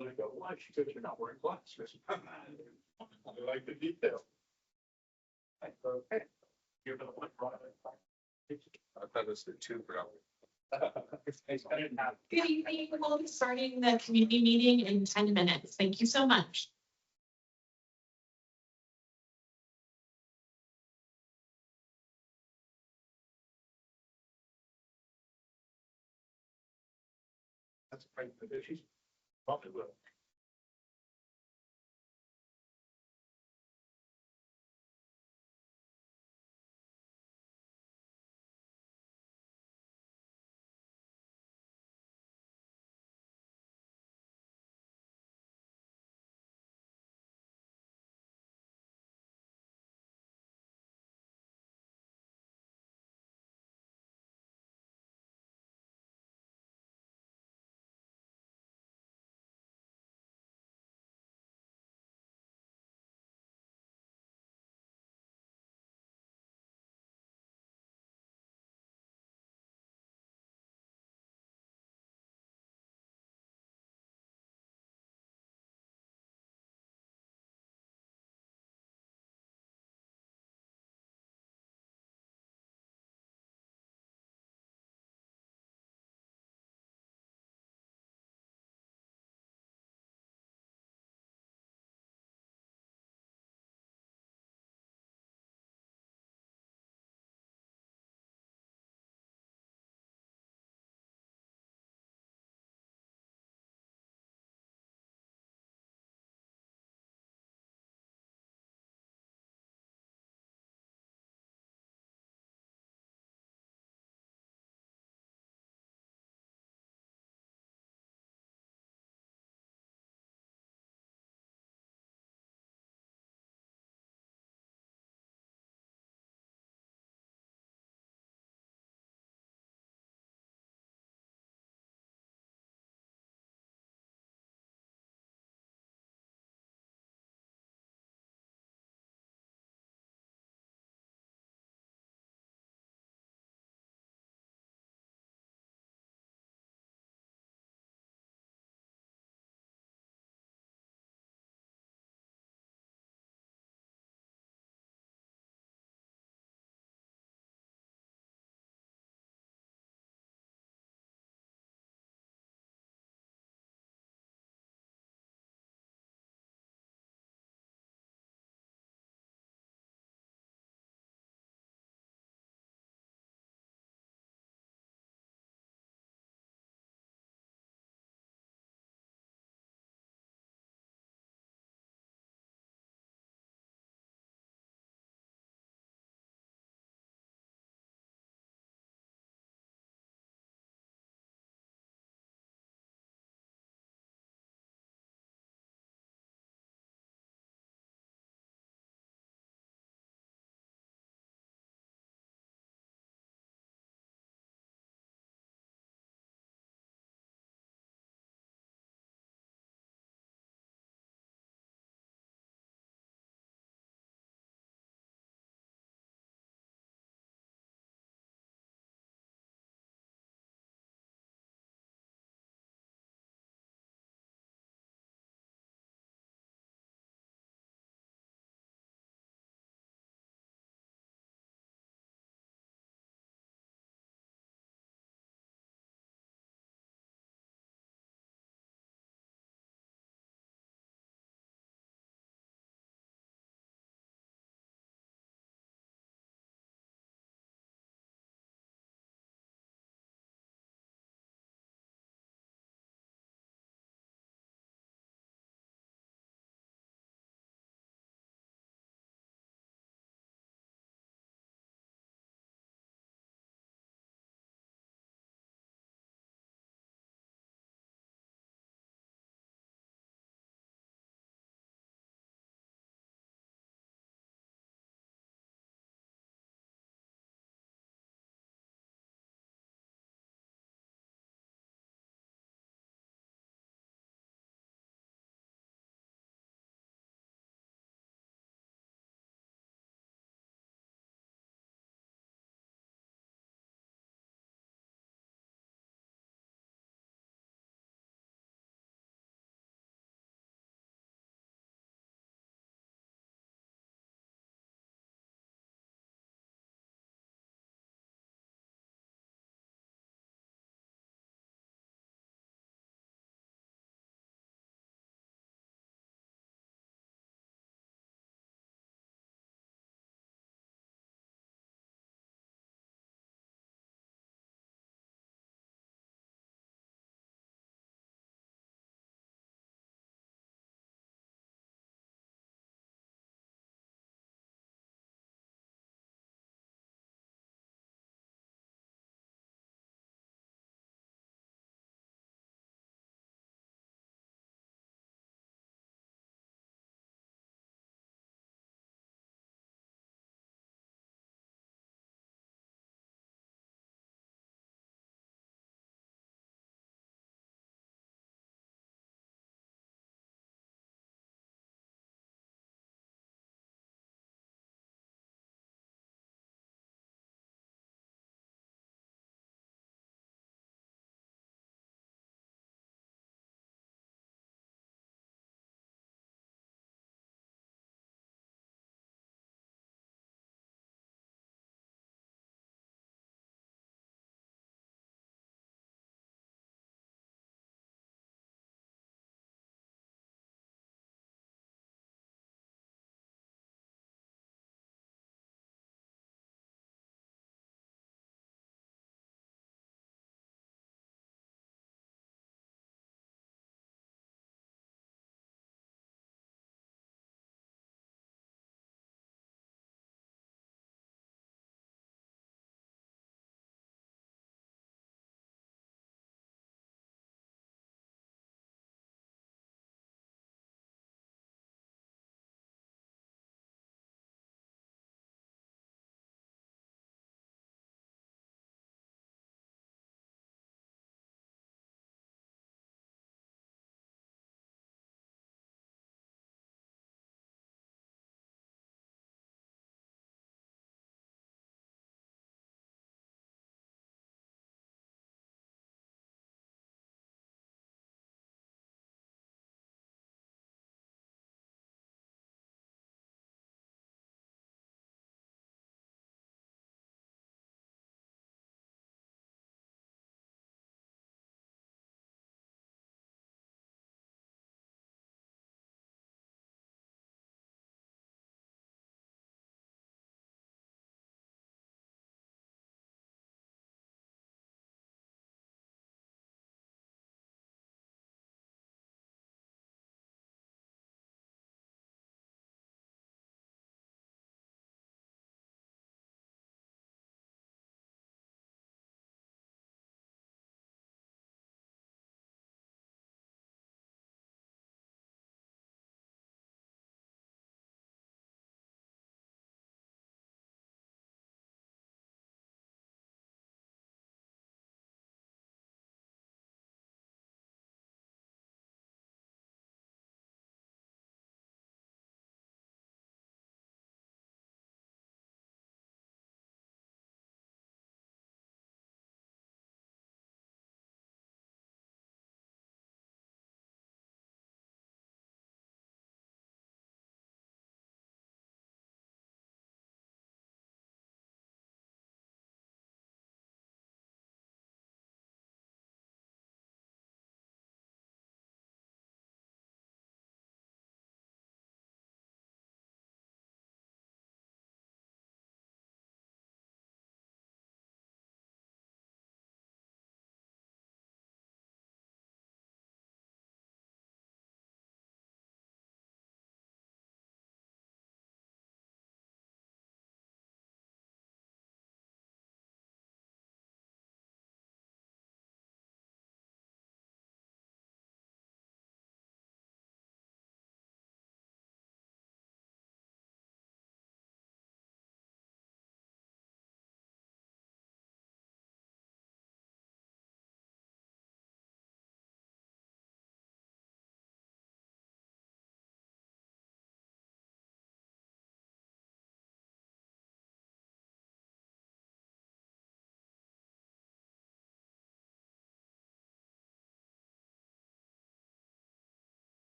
And I go, why? She goes, you're not wearing glasses. I like the detail. I go, okay. You're gonna look right. I thought it was the two, probably. Good evening. We'll be starting the community meeting in 10 minutes. Thank you so much. That's a great position. Probably will.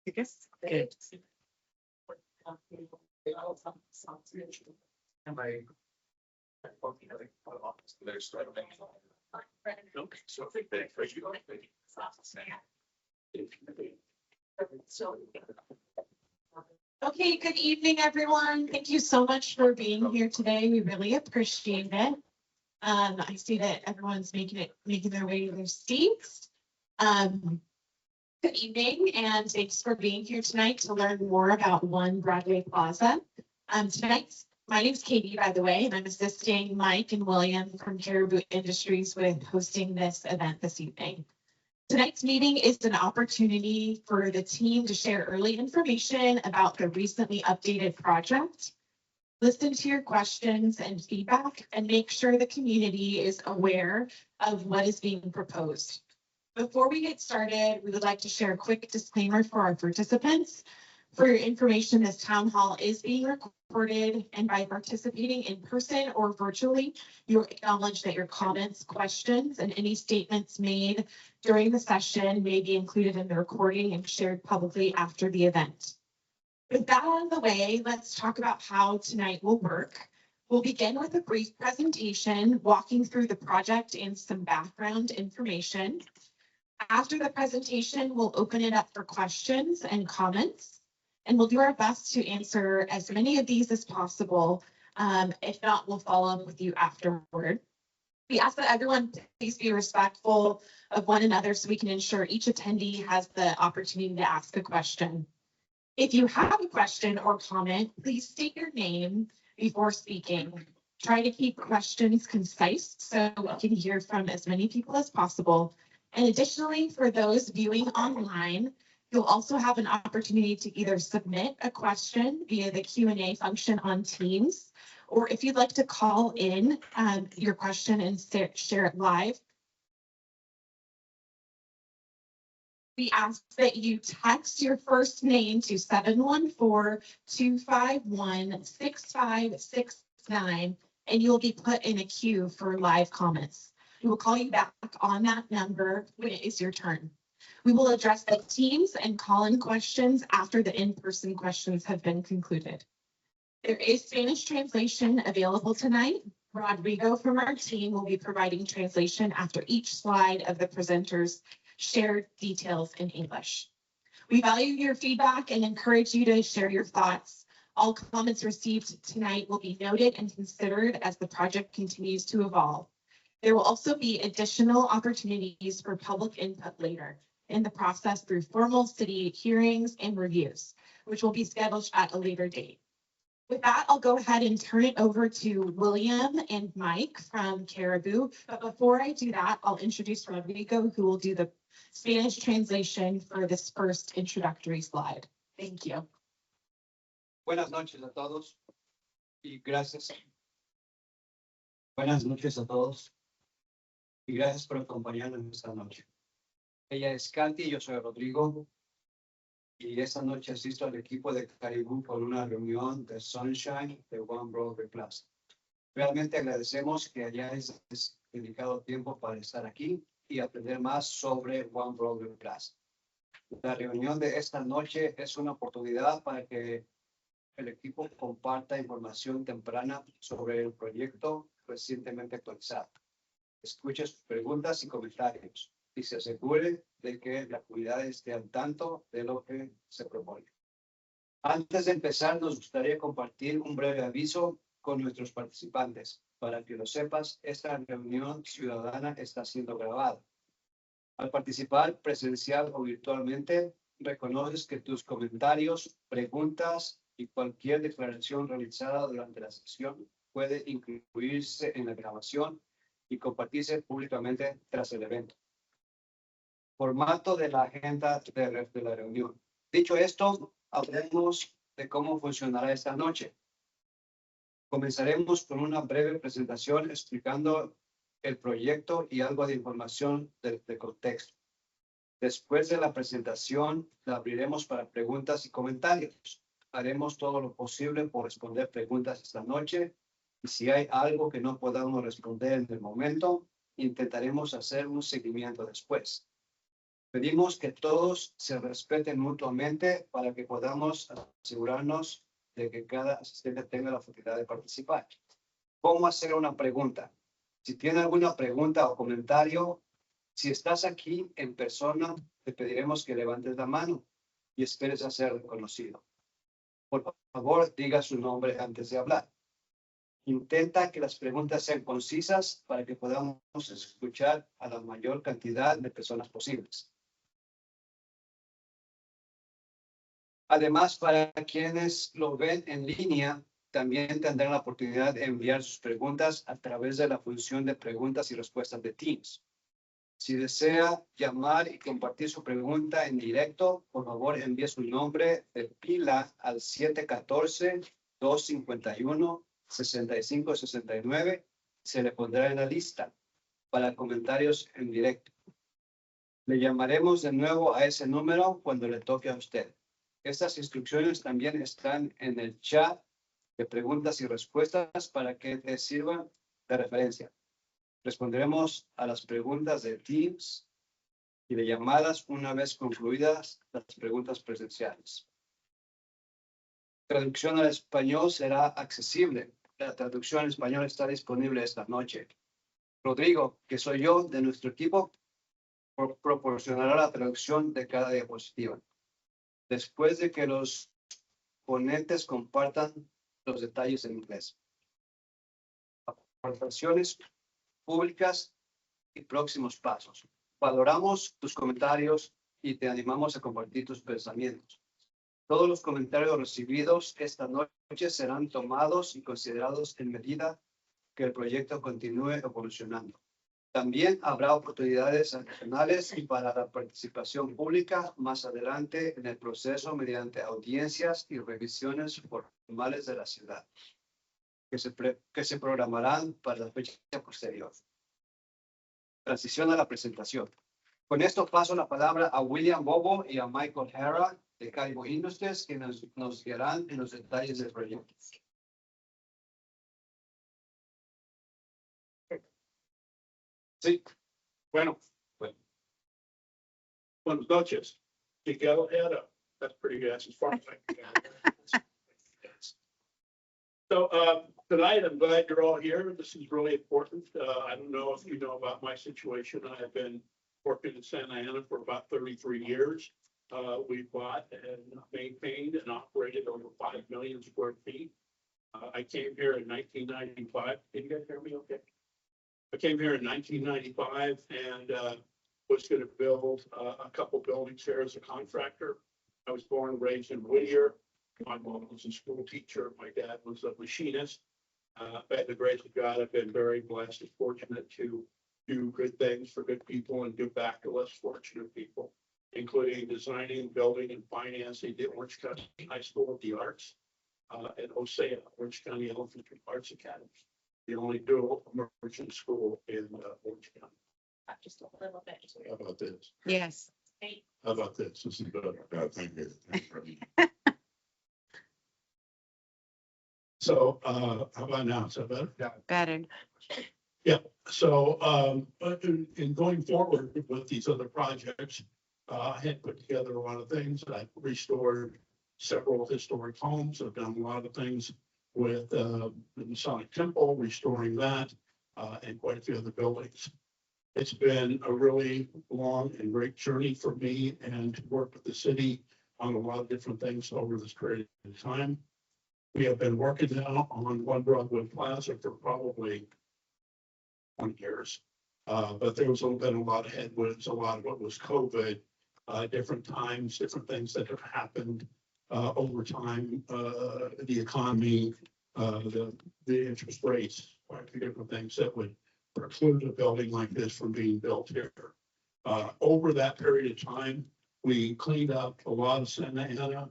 I guess. Good. Am I? So I think they, for you, Okay, good evening, everyone. Thank you so much for being here today. We really appreciate it. I see that everyone's making their way to their seats. Good evening, and thanks for being here tonight to learn more about One Broadway Plaza. My name's Katie, by the way, and I'm assisting Mike and William from Caribou Industries with hosting this event this evening. Tonight's meeting is an opportunity for the team to share early information about the recently updated project, listen to your questions and feedback, and make sure the community is aware of what is being proposed. Before we get started, we would like to share a quick disclaimer for our participants. For your information, this town hall is being recorded, and by participating in person or virtually, you acknowledge that your comments, questions, and any statements made during the session may be included in the recording and shared publicly after the event. With that out of the way, let's talk about how tonight will work. We'll begin with a brief presentation, walking through the project and some background information. After the presentation, we'll open it up for questions and comments, and we'll do our best to answer as many of these as possible. If not, we'll follow up with you afterward. We ask that everyone please be respectful of one another so we can ensure each attendee has the opportunity to ask a question. If you have a question or comment, please state your name before speaking. Try to keep questions concise so we can hear from as many people as possible. And additionally, for those viewing online, you'll also have an opportunity to either submit a question via the Q&A function on Teams, or if you'd like to call in your question and share it live, we ask that you text your first name to 714-251-6569, and you'll be put in a queue for live comments. We will call you back on that number when it is your turn. We will address the Teams and call-in questions after the in-person questions have been concluded. There is Spanish translation available tonight. Rodrigo from our team will be providing translation after each slide of the presenters shared details in English. We value your feedback and encourage you to share your thoughts. All comments received tonight will be noted and considered as the project continues to evolve. There will also be additional opportunities for public input later in the process through formal city hearings and reviews, which will be scheduled at a later date. With that, I'll go ahead and turn it over to William and Mike from Caribou. But before I do that, I'll introduce Rodrigo, who will do the Spanish translation for this first introductory slide. Thank you. Buenas noches a todos y gracias. Buenas noches a todos y gracias por acompañarnos esta noche. Ella es Katy y yo soy Rodrigo. Y esta noche asisto al equipo de Caribou por una reunión de Sunshine de One Broadway Plaza. Realmente agradecemos que hayáis dedicado tiempo para estar aquí y aprender más sobre One Broadway Plaza. La reunión de esta noche es una oportunidad para que el equipo comparta información temprana sobre el proyecto recientemente actualizado. Escuche sus preguntas y comentarios y se asegure de que la comunidad esté al tanto de lo que se propone. Antes de empezar, nos gustaría compartir un breve aviso con nuestros participantes. Para que lo sepas, esta reunión ciudadana está siendo grabada. Al participar presencial o virtualmente, reconoces que tus comentarios, preguntas y cualquier declaración realizada durante la sesión puede incluirse en la grabación y compartirse públicamente tras el evento. Formato de la agenda de la reunión. Dicho esto, hablemos de cómo funcionará esta noche. Comenzaremos con una breve presentación explicando el proyecto y algo de información de contexto. Después de la presentación, la abriremos para preguntas y comentarios. Haremos todo lo posible por responder preguntas esta noche y si hay algo que no podamos responder en el momento, intentaremos hacer un seguimiento después. Pedimos que todos se respeten mutuamente para que podamos asegurarnos de que cada asistente tenga la oportunidad de participar. ¿Cómo hacer una pregunta? Si tiene alguna pregunta o comentario, si estás aquí en persona, te pediremos que levantes la mano y esperes a ser reconocido. Por favor, diga su nombre antes de hablar. Intenta que las preguntas sean concisas para que podamos escuchar a la mayor cantidad de personas posibles. Además, para quienes lo ven en línea, también tendrán la oportunidad de enviar sus preguntas a través de la función de preguntas y respuestas de Teams. Si desea llamar y compartir su pregunta en directo, por favor envíe su nombre de pila al 714-251-6569. Se le pondrá en la lista para comentarios en directo. Le llamaremos de nuevo a ese número cuando le toque a usted. Estas instrucciones también están en el chat de preguntas y respuestas para que te sirvan de referencia. Responderemos a las preguntas de Teams y de llamadas una vez concluidas las preguntas presenciales. Traducción al español será accesible. La traducción al español está disponible esta noche. Rodrigo, que soy yo de nuestro equipo, proporcionará la traducción de cada diapositiva. Después de que los ponentes compartan los detalles en inglés. Aportaciones públicas y próximos pasos. Valoramos tus comentarios y te animamos a compartir tus pensamientos. Todos los comentarios recibidos esta noche serán tomados y considerados en medida que el proyecto continúe evolucionando. También habrá oportunidades adicionales y para la participación pública más adelante en el proceso mediante audiencias y revisiones formales de la ciudad que se programarán para la fecha posterior. Transición a la presentación. Con esto paso la palabra a William Bobo y a Michael Hara de Caribou Industries, que nos guiarán en los detalles del proyecto. Sí, bueno. Buenas noches. Miguel Era. That's pretty good. That's as far as I can go. So tonight, I'm glad you're all here. This is really important. I don't know if you know about my situation. I have been working in Santa Ana for about 33 years. We bought and maintained and operated over 5 million square feet. I came here in 1995. Can you guys hear me okay? I came here in 1995 and was going to build a couple buildings here as a contractor. I was born and raised in Whittier. My mom was a school teacher. My dad was a machinist. By the grace of God, I've been very blessed and fortunate to do good things for good people and give back to less fortunate people, including designing, building, and financing the Orange County High School of the Arts and OSEA, Orange County Elementary Arts Academy, the only dual immersion school in Orange County. Just a little bit. How about this? Yes. How about this? This is better. Thank you. So how about now? Is that better? Yeah. Better. Yeah. So in going forward with these other projects, I had put together a lot of things. I restored several historic homes. I've done a lot of things with the Masonic Temple, restoring that, and quite a few other buildings. It's been a really long and great journey for me and to work with the city on a lot of different things over this period of time. We have been working now on One Broadway Plaza for probably 20 years. But there was been a lot of headwinds, a lot of what was COVID, different times, different things that have happened over time, the economy, the interest rates, quite a few different things that would preclude a building like this from being built here. Over that period of time, we cleaned up a lot of Santa Ana.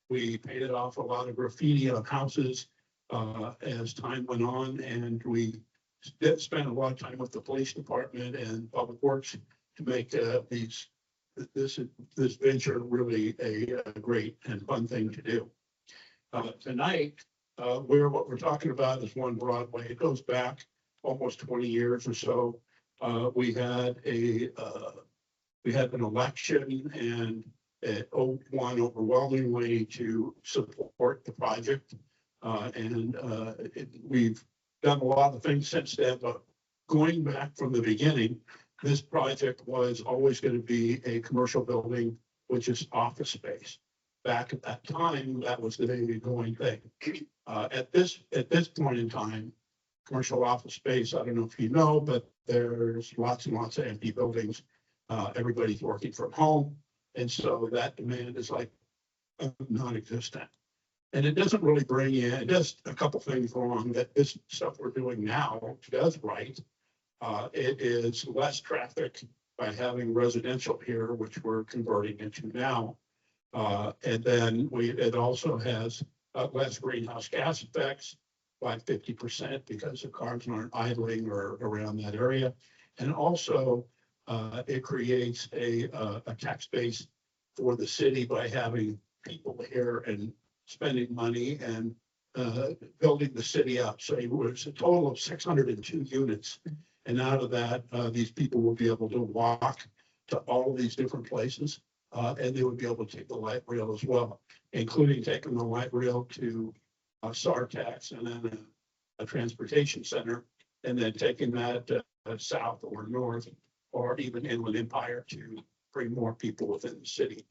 We painted off a lot of graffiti on houses as time went on, and we did spend a lot of time with the police department and public works to make this venture really a great and fun thing to do. Tonight, what we're talking about is One Broadway. It goes back almost 20 years or so. We had we had an election and it won overwhelmingly to support the project. We've done a lot of things since then, but going back from the beginning, this project was always going to be a commercial building, which is office space. Back at that time, that was the going thing. At this point in time, commercial office space, I don't know if you know, but there's lots and lots of empty buildings. Everybody's working from home. And so that demand is like non-existent. And it doesn't really bring in, it does a couple things wrong that this stuff we're doing now does right. It is less traffic by having residential here, which we're converting into now. And then it also has less greenhouse gas effects by 50% because the cars aren't idling or around that area. And also it creates a tax base for the city by having people here and spending money and building the city up. So it was a total of 602 units. And out of that, these people will be able to walk to all of these different places. And they would be able to take the light rail as well, including taking the light rail to Sartax and then a transportation center, and then taking that south or north or even Inland Empire to bring more people within the city.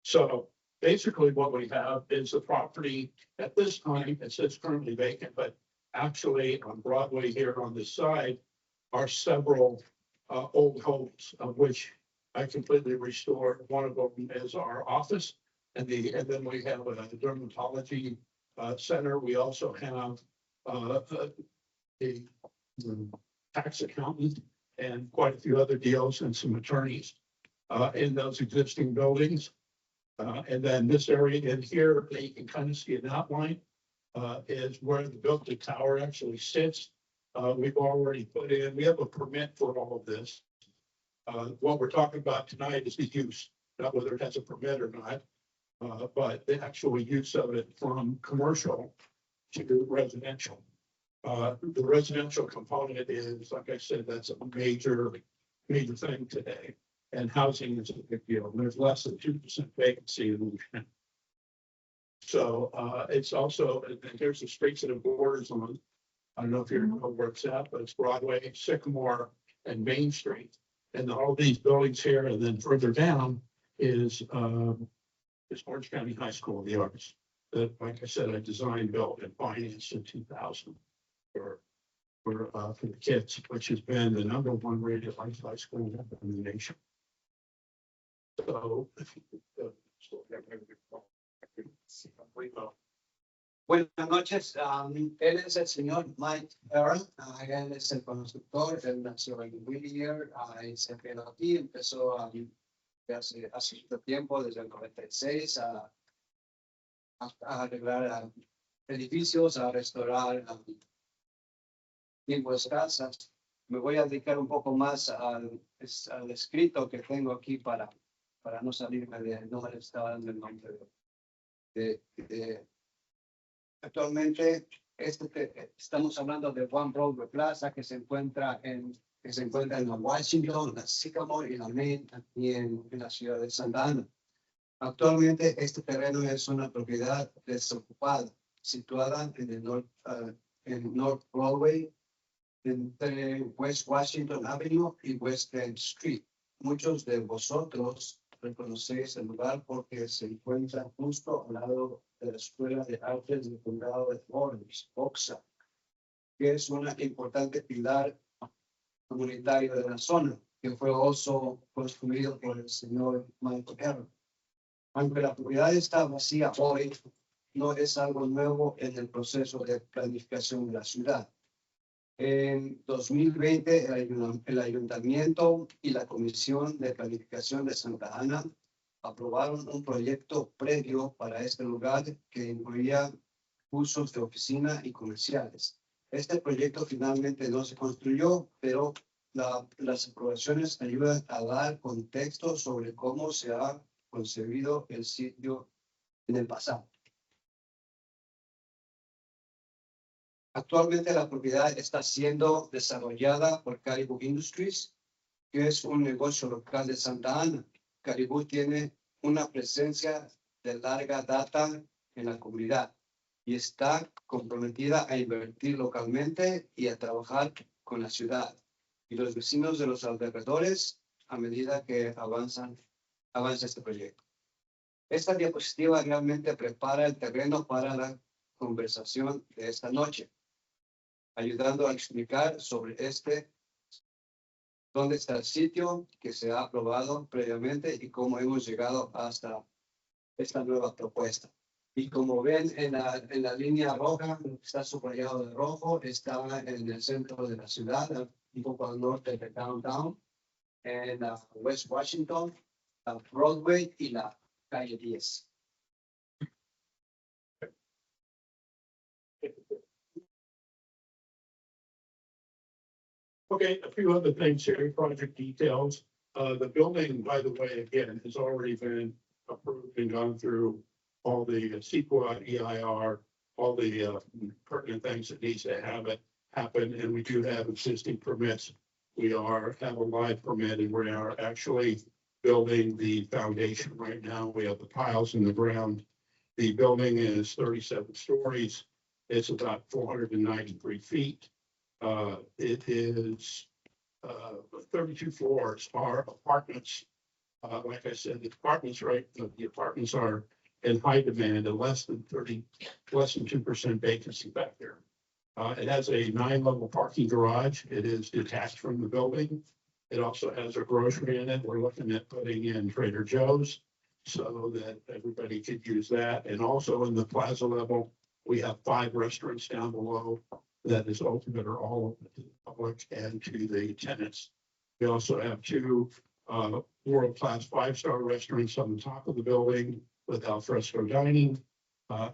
So basically what we have is the property at this time, it says currently vacant, but actually on Broadway here on this side are several old homes, of which I completely restored. One of them is our office, and then we have a dermatology center. We also have a tax accountant and quite a few other deals and some attorneys in those existing buildings. And then this area in here, you can kind of see an outline, is where the building tower actually sits. We've already put in, we have a permit for all of this. What we're talking about tonight is the use, not whether it has a permit or not, but the actual use of it from commercial to residential. The residential component is, like I said, that's a major thing today. And housing is a big deal. There's less than 2% vacancy in the So it's also, there's the streets that it borders on. I don't know if you know where it's at, but it's Broadway, Sycamore, and Main Street. And all these buildings here, and then further down is Orange County High School of the Arts. That, like I said, I designed, built, and financed in 2000 for the kids, which has been the #1 rated high school in the nation. So, Buenas noches, él es el señor Mike Aaron, él es el constructor, él nació en Whittier, y se quedó aquí, empezó hace mucho tiempo, desde el 96, a arreglar edificios, a restaurar antiguas casas. Me voy a dedicar un poco más al escrito que tengo aquí para no salirme de, no me estaba dando el nombre de actualmente estamos hablando de Broadway Plaza que se encuentra en la Washington, la Sycamore y la Main, aquí en la ciudad de Santa Ana. Actualmente este terreno es una propiedad desocupada, situada en North Broadway, entre West Washington Avenue y West End Street. Muchos de vosotros reconocéis el lugar porque se encuentra justo al lado de la Escuela de Artes del Condado de Orange, OXA, que es una importante pilar comunitario de la zona, que fue also construido por el señor Michael Aaron. Aunque la propiedad está vacía hoy, no es algo nuevo en el proceso de planificación de la ciudad. En 2020, el Ayuntamiento y la Comisión de Planificación de Santa Ana aprobaron un proyecto previo para este lugar que incluía usos de oficina y comerciales. Este proyecto finalmente no se construyó, pero las aprobaciones ayudan a dar contexto sobre cómo se ha concebido el sitio en el pasado. Actualmente la propiedad está siendo desarrollada por Caribou Industries que es un negocio local de Santa Ana. Caribú tiene una presencia de larga data en la comunidad y está comprometida a invertir localmente y a trabajar con la ciudad y los vecinos de los alrededores a medida que avanza este proyecto. Esta diapositiva realmente prepara el terreno para la conversación de esta noche, ayudando a explicar sobre dónde está el sitio que se ha aprobado previamente y cómo hemos llegado hasta esta nueva propuesta. Y como ven en la línea roja, está subrayado de rojo, está en el centro de la ciudad, un poco al norte de downtown, en West Washington, Broadway y la calle 10. Okay, a few other things here, project details. The building, by the way, again, has already been approved and gone through all the CEQA, EIR, all the pertinent things that needs to have it happen, and we do have existing permits. We have a live permit, and we are actually building the foundation right now. We have the piles in the ground. The building is 37 stories. It's about 493 feet. It is 32 floors are apartments. Like I said, the apartments are in high demand and less than 2% vacancy back there. It has a 9-level parking garage. It is detached from the building. It also has a grocery in it. We're looking at putting in Trader Joe's so that everybody could use that. And also in the plaza level, we have 5 restaurants down below that is open, that are all open to the public and to the tenants. We also have 2 world-class 5-star restaurants on the top of the building with alfresco dining,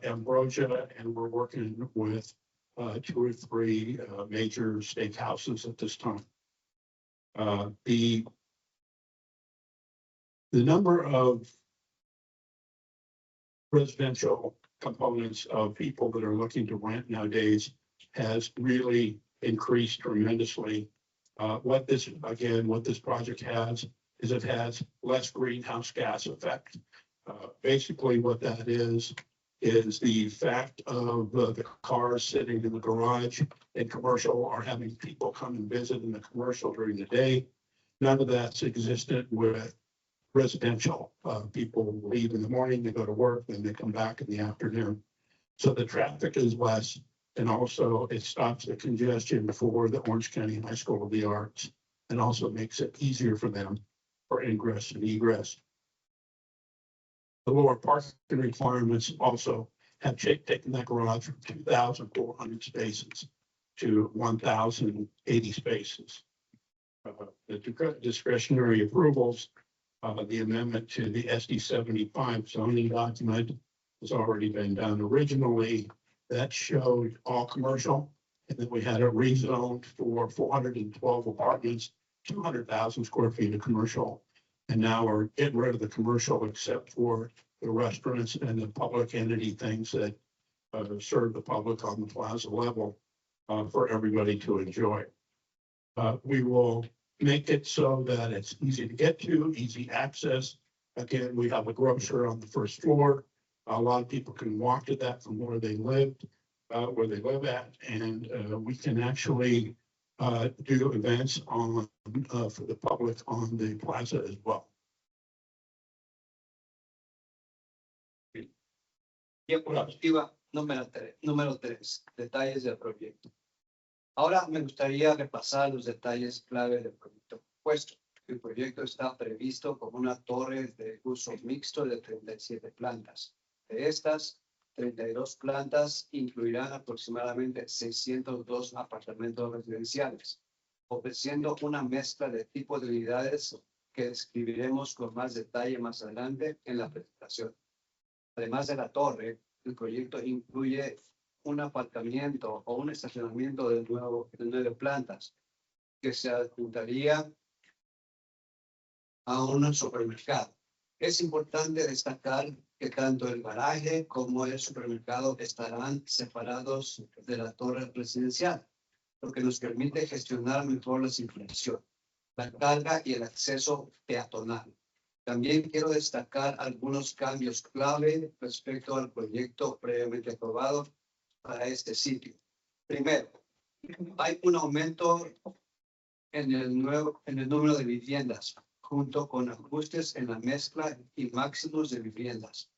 Ambrosia, and we're working with 2 or 3 major steakhouses at this time. The number of residential components of people that are looking to rent nowadays has really increased tremendously. What this project has is it has less greenhouse gas effect. Basically what that is the fact of the cars sitting in the garage and commercial or having people come and visit in the commercial during the day. None of that's existent with residential. People leave in the morning, they go to work, then they come back in the afternoon. So the traffic is less, and also it stops the congestion for the Orange County High School of the Arts, and also makes it easier for them for ingress and egress. The lower parking requirements also have taken that garage from 2,400 spaces to 1,080 spaces. The discretionary approvals, the amendment to the SD 75 zoning document has already been done. Originally, that showed all commercial, and then we had it rezoned for 412 apartments, 200,000 square feet of commercial. And now we're getting rid of the commercial except for the restaurants and the public entity things that serve the public on the plaza level for everybody to enjoy. We will make it so that it's easy to get to, easy access. Again, we have a grocer on the first floor. A lot of people can walk to that from where they live at, and we can actually do events for the public on the plaza as well. Diapositiva número 3, detalles del proyecto. Ahora me gustaría repasar los detalles clave del proyecto propuesto. El proyecto está previsto como una torre de uso mixto de 37 plantas. De estas, 32 plantas incluirán aproximadamente 602 apartamentos residenciales, ofreciendo una mezcla de tipos de unidades que describiremos con más detalle más adelante en la presentación. Además de la torre, el proyecto incluye un aparcamiento o un estacionamiento de 9 plantas que se adjuntaría a un supermercado. Es importante destacar que tanto el garaje como el supermercado estarán separados de la torre residencial, lo que nos permite gestionar mejor la circulación. la carga y el acceso peatonal. También quiero destacar algunos cambios clave respecto al proyecto previamente aprobado para este sitio. Primero, hay un aumento en el número de viviendas, junto con ajustes en la mezcla y máximos de viviendas,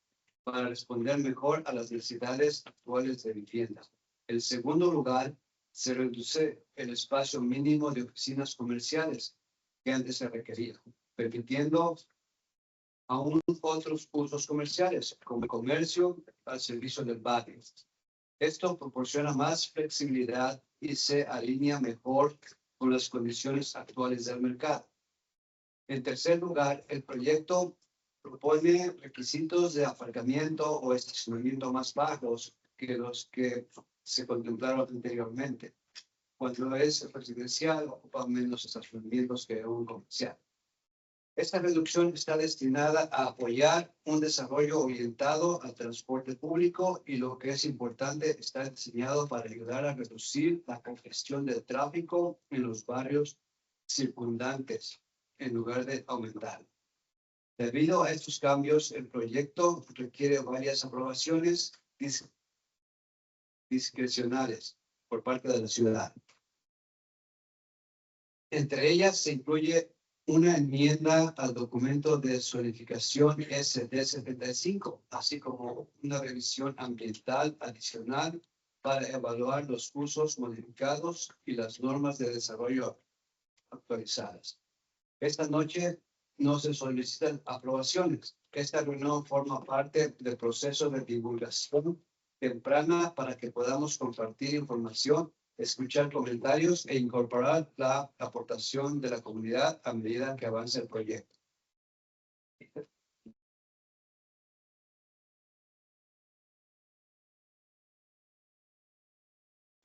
para responder mejor a las necesidades actuales de vivienda. En segundo lugar, se reduce el espacio mínimo de oficinas comerciales que antes se requería, permitiendo aún otros usos comerciales, como el comercio al servicio del barrio. Esto proporciona más flexibilidad y se alinea mejor con las condiciones actuales del mercado. En tercer lugar, el proyecto propone requisitos de aparcamiento o estacionamiento más bajos que los que se contemplaron anteriormente. Cuando es residencial, ocupa menos estacionamientos que un comercial. Esta reducción está destinada a apoyar un desarrollo orientado al transporte público y, lo que es importante, está diseñado para ayudar a reducir la congestión del tráfico en los barrios circundantes en lugar de aumentar. Debido a estos cambios, el proyecto requiere varias aprobaciones discrecionales por parte de la ciudad. Entre ellas se incluye una enmienda al documento de zonificación SD75, así como una revisión ambiental adicional para evaluar los usos modificados y las normas de desarrollo actualizadas. Esta noche no se solicitan aprobaciones. Esta reunión forma parte del proceso de divulgación temprana para que podamos compartir información, escuchar comentarios e incorporar la aportación de la comunidad a medida que avance el proyecto.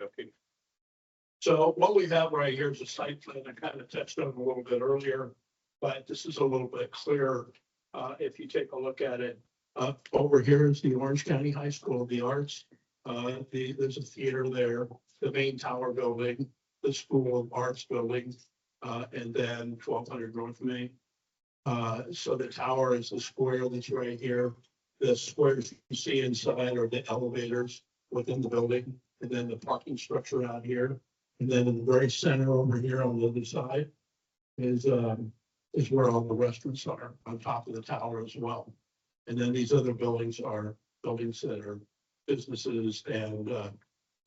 Okay. So what we have right here is a site plan I kind of touched on a little bit earlier, but this is a little bit clearer. If you take a look at it, over here is the Orange County High School of the Arts. There's a theater there, the main tower building, the School of Arts building, and then 1200 North Main. So the tower is the square that's right here. The squares you see inside are the elevators within the building, and then the parking structure out here. And then in the very center over here on the other side is where all the restaurants are, on top of the tower as well. And then these other buildings are buildings that are businesses and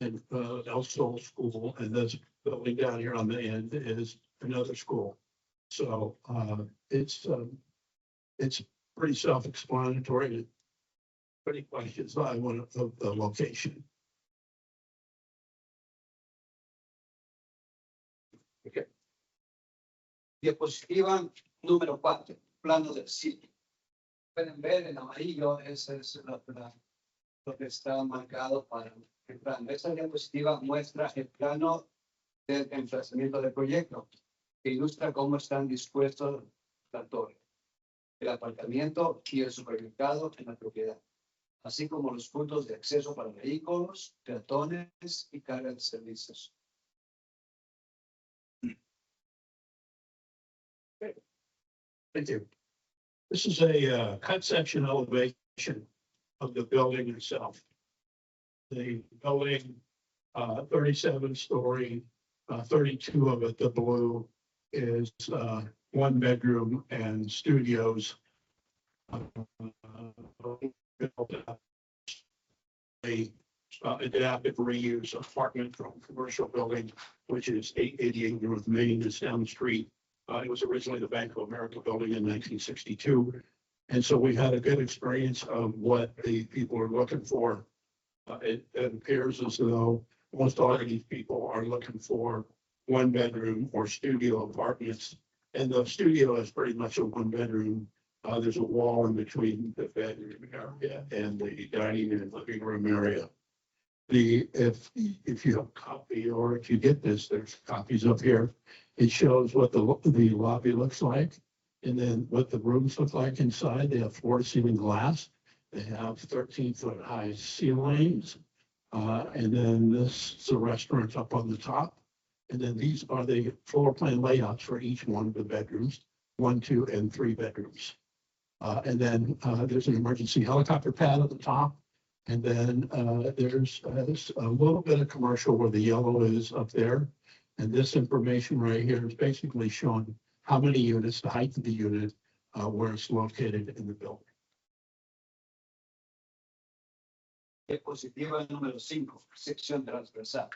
El Sol School, and this building down here on the end is another school. So it's pretty self-explanatory. Pretty questions I want of the location. Okay. Diapositiva número 4, plano del sitio. Pueden ver en amarillo, ese es lo que está marcado para el plano. Esta diapositiva muestra el plano del emplazamiento del proyecto, que ilustra cómo están dispuestos la torre, el aparcamiento y el supermercado en la propiedad, así como los puntos de acceso para vehículos, peatones y carga de servicios. Thank you. This is a cut section elevation of the building itself. The building, 37-story, 32 of it, the blue, is 1 bedroom and studios. A adaptive reuse apartment from commercial building, which is 888 North Main, is down the street. It was originally the Bank of America building in 1962. And so we had a good experience of what the people are looking for. It appears as though almost all of these people are looking for 1 bedroom or studio apartments. And the studio is pretty much a 1 bedroom. There's a wall in between the bedroom area and the dining and living room area. If you have a copy, or if you get this, there's copies up here. It shows what the lobby looks like, and then what the rooms look like inside. They have floor to ceiling glass. They have 13-foot high ceilings. And then this is a restaurant up on the top. And then these are the floor plan layouts for each one of the bedrooms, 1, 2, and 3 bedrooms. And then there's an emergency helicopter pad at the top. And then there's a little bit of commercial where the yellow is up there. And this information right here is basically showing how many units, the height of the unit, where it's located in the building. Diapositiva número 5, sección transversal.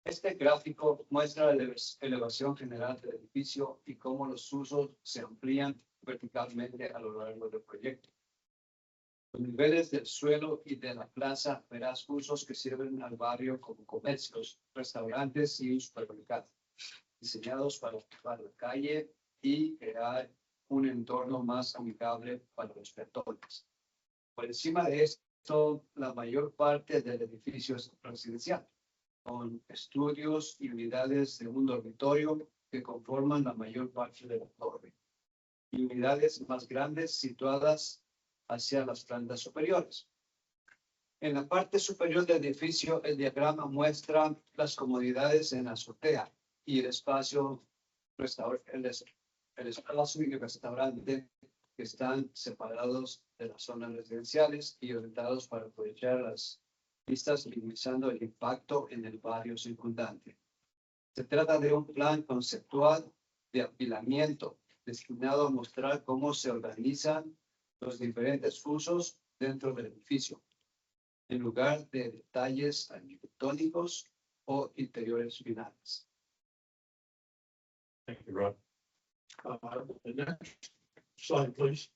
Este gráfico muestra la elevación general del edificio y cómo los usos se amplían verticalmente a lo largo del proyecto. Los niveles del suelo y de la plaza verás usos que sirven al barrio como comercios, restaurantes y un supermercado, diseñados para ocupar la calle y crear un entorno más amigable para los peatones. Por encima de esto, la mayor parte del edificio es residencial, con estudios y unidades de un dormitorio que conforman la mayor parte de la torre, y unidades más grandes situadas hacia las plantas superiores. En la parte superior del edificio, el diagrama muestra las comodidades en la azotea y el espacio, el espacio y el restaurante que están separados de las zonas residenciales y orientados para aprovechar las vistas, minimizando el impacto en el barrio circundante. Se trata de un plan conceptual de apilamiento destinado a mostrar cómo se organizan los diferentes usos dentro del edificio, en lugar de detalles arquitectónicos o interiores finales. Thank you, Rob. The next slide, please.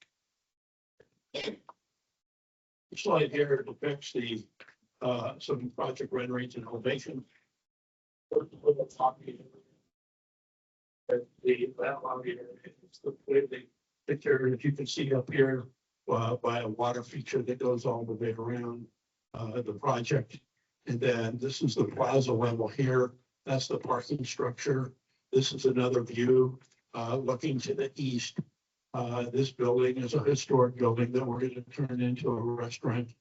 The slide here depicts the some project renderings and elevation. The picture that you can see up here by a water feature that goes all the way around the project. And then this is the plaza level here. That's the parking structure. This is another view looking to the east. This building is a historic building that we're going to turn into a restaurant.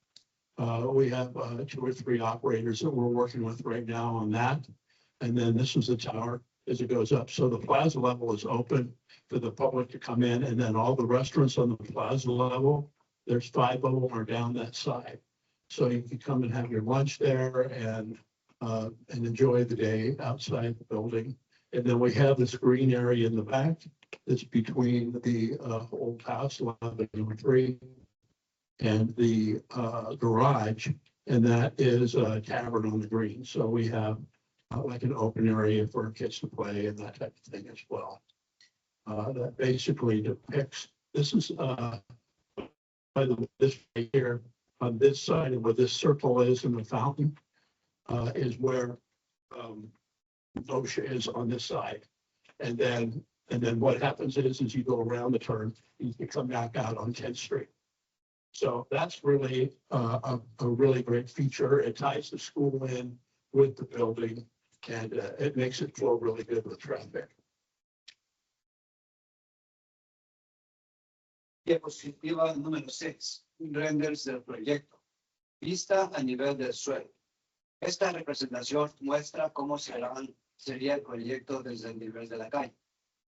We have 2 or 3 operators that we're working with right now on that. And then this is the tower as it goes up. So the plaza level is open for the public to come in, and then all the restaurants on the plaza level, there's 5 of them are down that side. So you can come and have your lunch there and enjoy the day outside the building. And then we have this green area in the back that's between the old house, number 3, and the garage, and that is a tavern on the green. So we have like an open area for kids to play and that type of thing as well. That basically depicts, this is by the this right here on this side, and where this circle is in the fountain is where OSHA is on this side. And then what happens is you go around the turn, you can come back out on 10th Street. So that's really a really great feature. It ties the school in with the building, and it makes it flow really good with traffic. Diapositiva número 6, renders del proyecto. Vista a nivel del suelo. Esta representación muestra cómo sería el proyecto desde el nivel de la calle,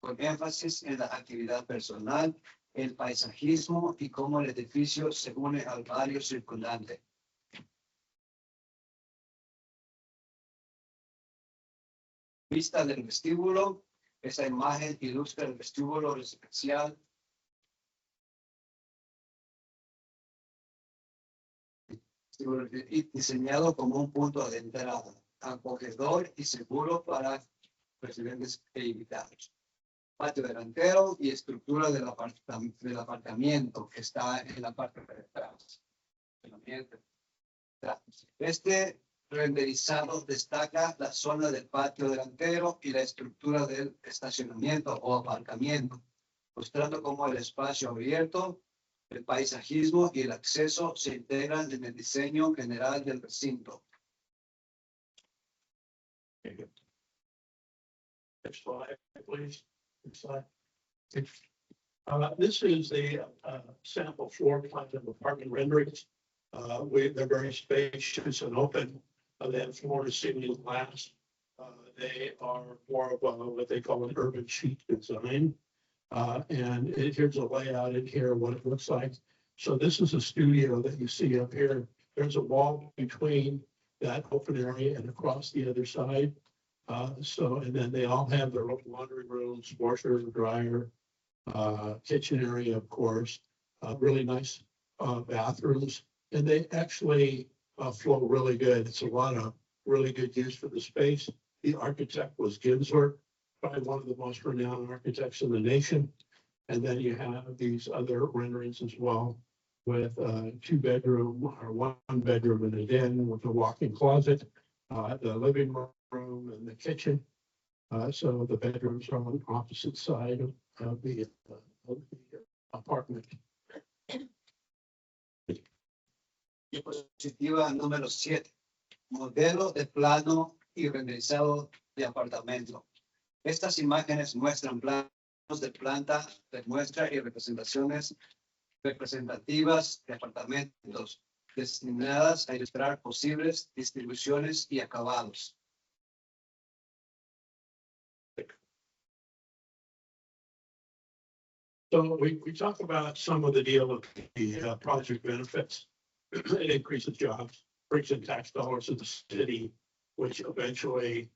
con énfasis en la actividad personal, el paisajismo y cómo el edificio se une al barrio circundante. Vista del vestíbulo. Esta imagen ilustra el vestíbulo residencial diseñado como un punto de entrada, acogedor y seguro para residentes e invitados. Patio delantero y estructura del apartamento que está en la parte de atrás. Este renderizado destaca la zona del patio delantero y la estructura del estacionamiento o aparcamiento, mostrando cómo el espacio abierto, el paisajismo y el acceso se integran en el diseño general del recinto. Next slide, please. Next slide. This is the sample floor plan of apartment renderings. They're very spacious and open. They have floor to ceiling glass. They are more of what they call an urban chic design. Here's a layout in here, what it looks like. So this is a studio that you see up here. There's a wall between that open area and across the other side. And then they all have their own laundry rooms, washer, dryer, kitchen area, of course, really nice bathrooms. And they actually flow really good. It's a lot of really good use for the space. The architect was Ginsberg, probably one of the most renowned architects in the nation. And then you have these other renderings as well with a 2-bedroom or 1-bedroom and a den with a walk-in closet, the living room and the kitchen. So the bedrooms are on the opposite side of the apartment. Diapositiva número 7. Modelo de plano y renderizado de apartamento. Estas imágenes muestran planos de planta de muestra y representaciones representativas de apartamentos destinadas a ilustrar posibles distribuciones y acabados. So we talk about some of the deal of the project benefits. It increases jobs, brings in tax dollars to the city, which eventually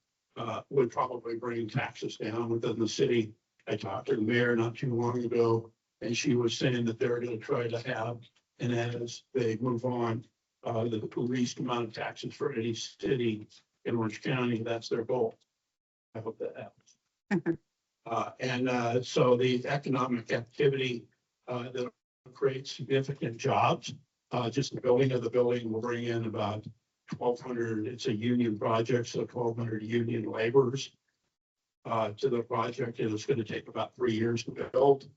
would probably bring taxes down within the city. I talked to the mayor not too long ago, and she was saying that they're going to try to have, and as they move on, the least amount of taxes for any city in Orange County. That's their goal. I hope that happens. So the economic activity that creates significant jobs, just the building of the building will bring in about 1,200. It's a union project, so 1,200 union laborers to the project. And it's going to take about 3 years to build.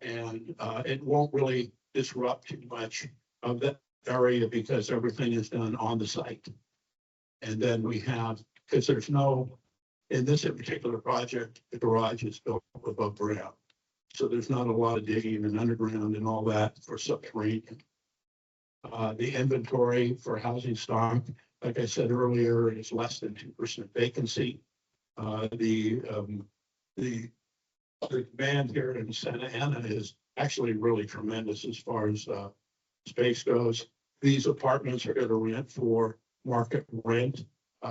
It won't really disrupt too much of that area because everything is done on the site. And then we have, because there's no, in this particular project, the garage is built above ground. So there's not a lot of digging and underground and all that for subterranean. The inventory for housing stock, like I said earlier, is less than 2% vacancy. The demand here in Santa Ana is actually really tremendous as far as space goes. These apartments are going to rent for market rent.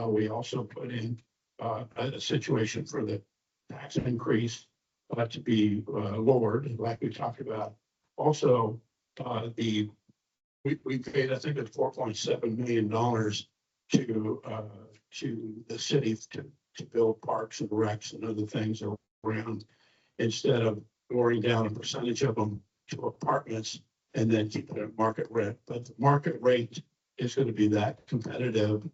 We also put in a situation for the tax increase to be lowered, like we talked about. Also, we paid, I think, it's $4.7 million to the city to build parks and recs and other things around, instead of lowering down a percentage of them to apartments and then keeping it at market rent. But the market rate is going to be that competitive,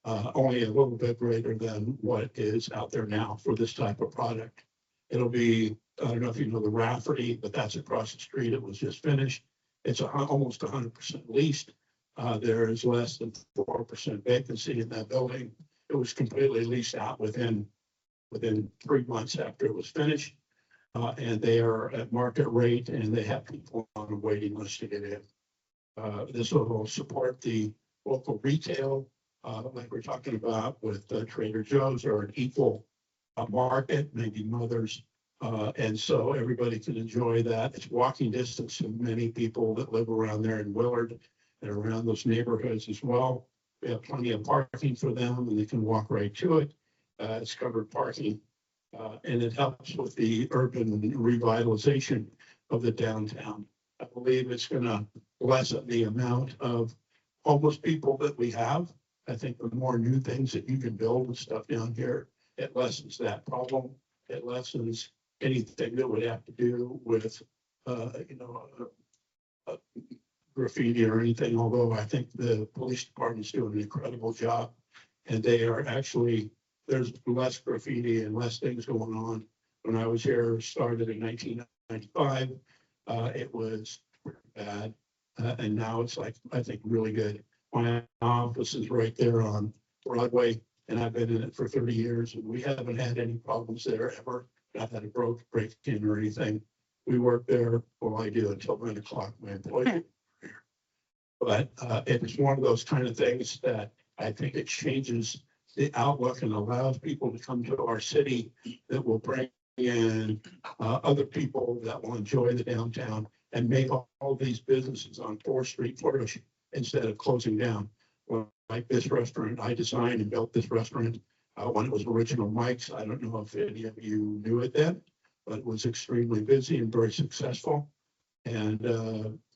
only a little bit greater than what is out there now for this type of product. It'll be, I don't know if you know the Rafferty, but that's across the street. It was just finished. It's almost 100% leased. There is less than 4% vacancy in that building. It was completely leased out within 3 months after it was finished. And they are at market rate, and they have people on a waiting list to get in. This will support the local retail, like we're talking about with Trader Joe's, or an equal market, maybe Mother's. And so everybody can enjoy that. It's walking distance to many people that live around there in Willard and around those neighborhoods as well. We have plenty of parking for them, and they can walk right to it. It's covered parking. And it helps with the urban revitalization of the downtown. I believe it's going to lessen the amount of homeless people that we have. I think the more new things that you can build and stuff down here, it lessens that problem. It lessens anything that would have to do with, graffiti or anything, although I think the police department's doing an incredible job. And they are actually, there's less graffiti and less things going on. When I was here, started in 1995, it was bad. And now it's like, I think, really good. My office is right there on Broadway, and I've been in it for 30 years, and we haven't had any problems there ever. Not had a break-in or anything. We work there, well, I do until 9 o'clock, my employee. But it's one of those kind of things that I think it changes the outlook and allows people to come to our city that will bring in other people that will enjoy the downtown and make all these businesses on 4th Street flourish instead of closing down. Well, like this restaurant, I designed and built this restaurant when it was original Mike's. I don't know if any of you knew it then, but it was extremely busy and very successful. And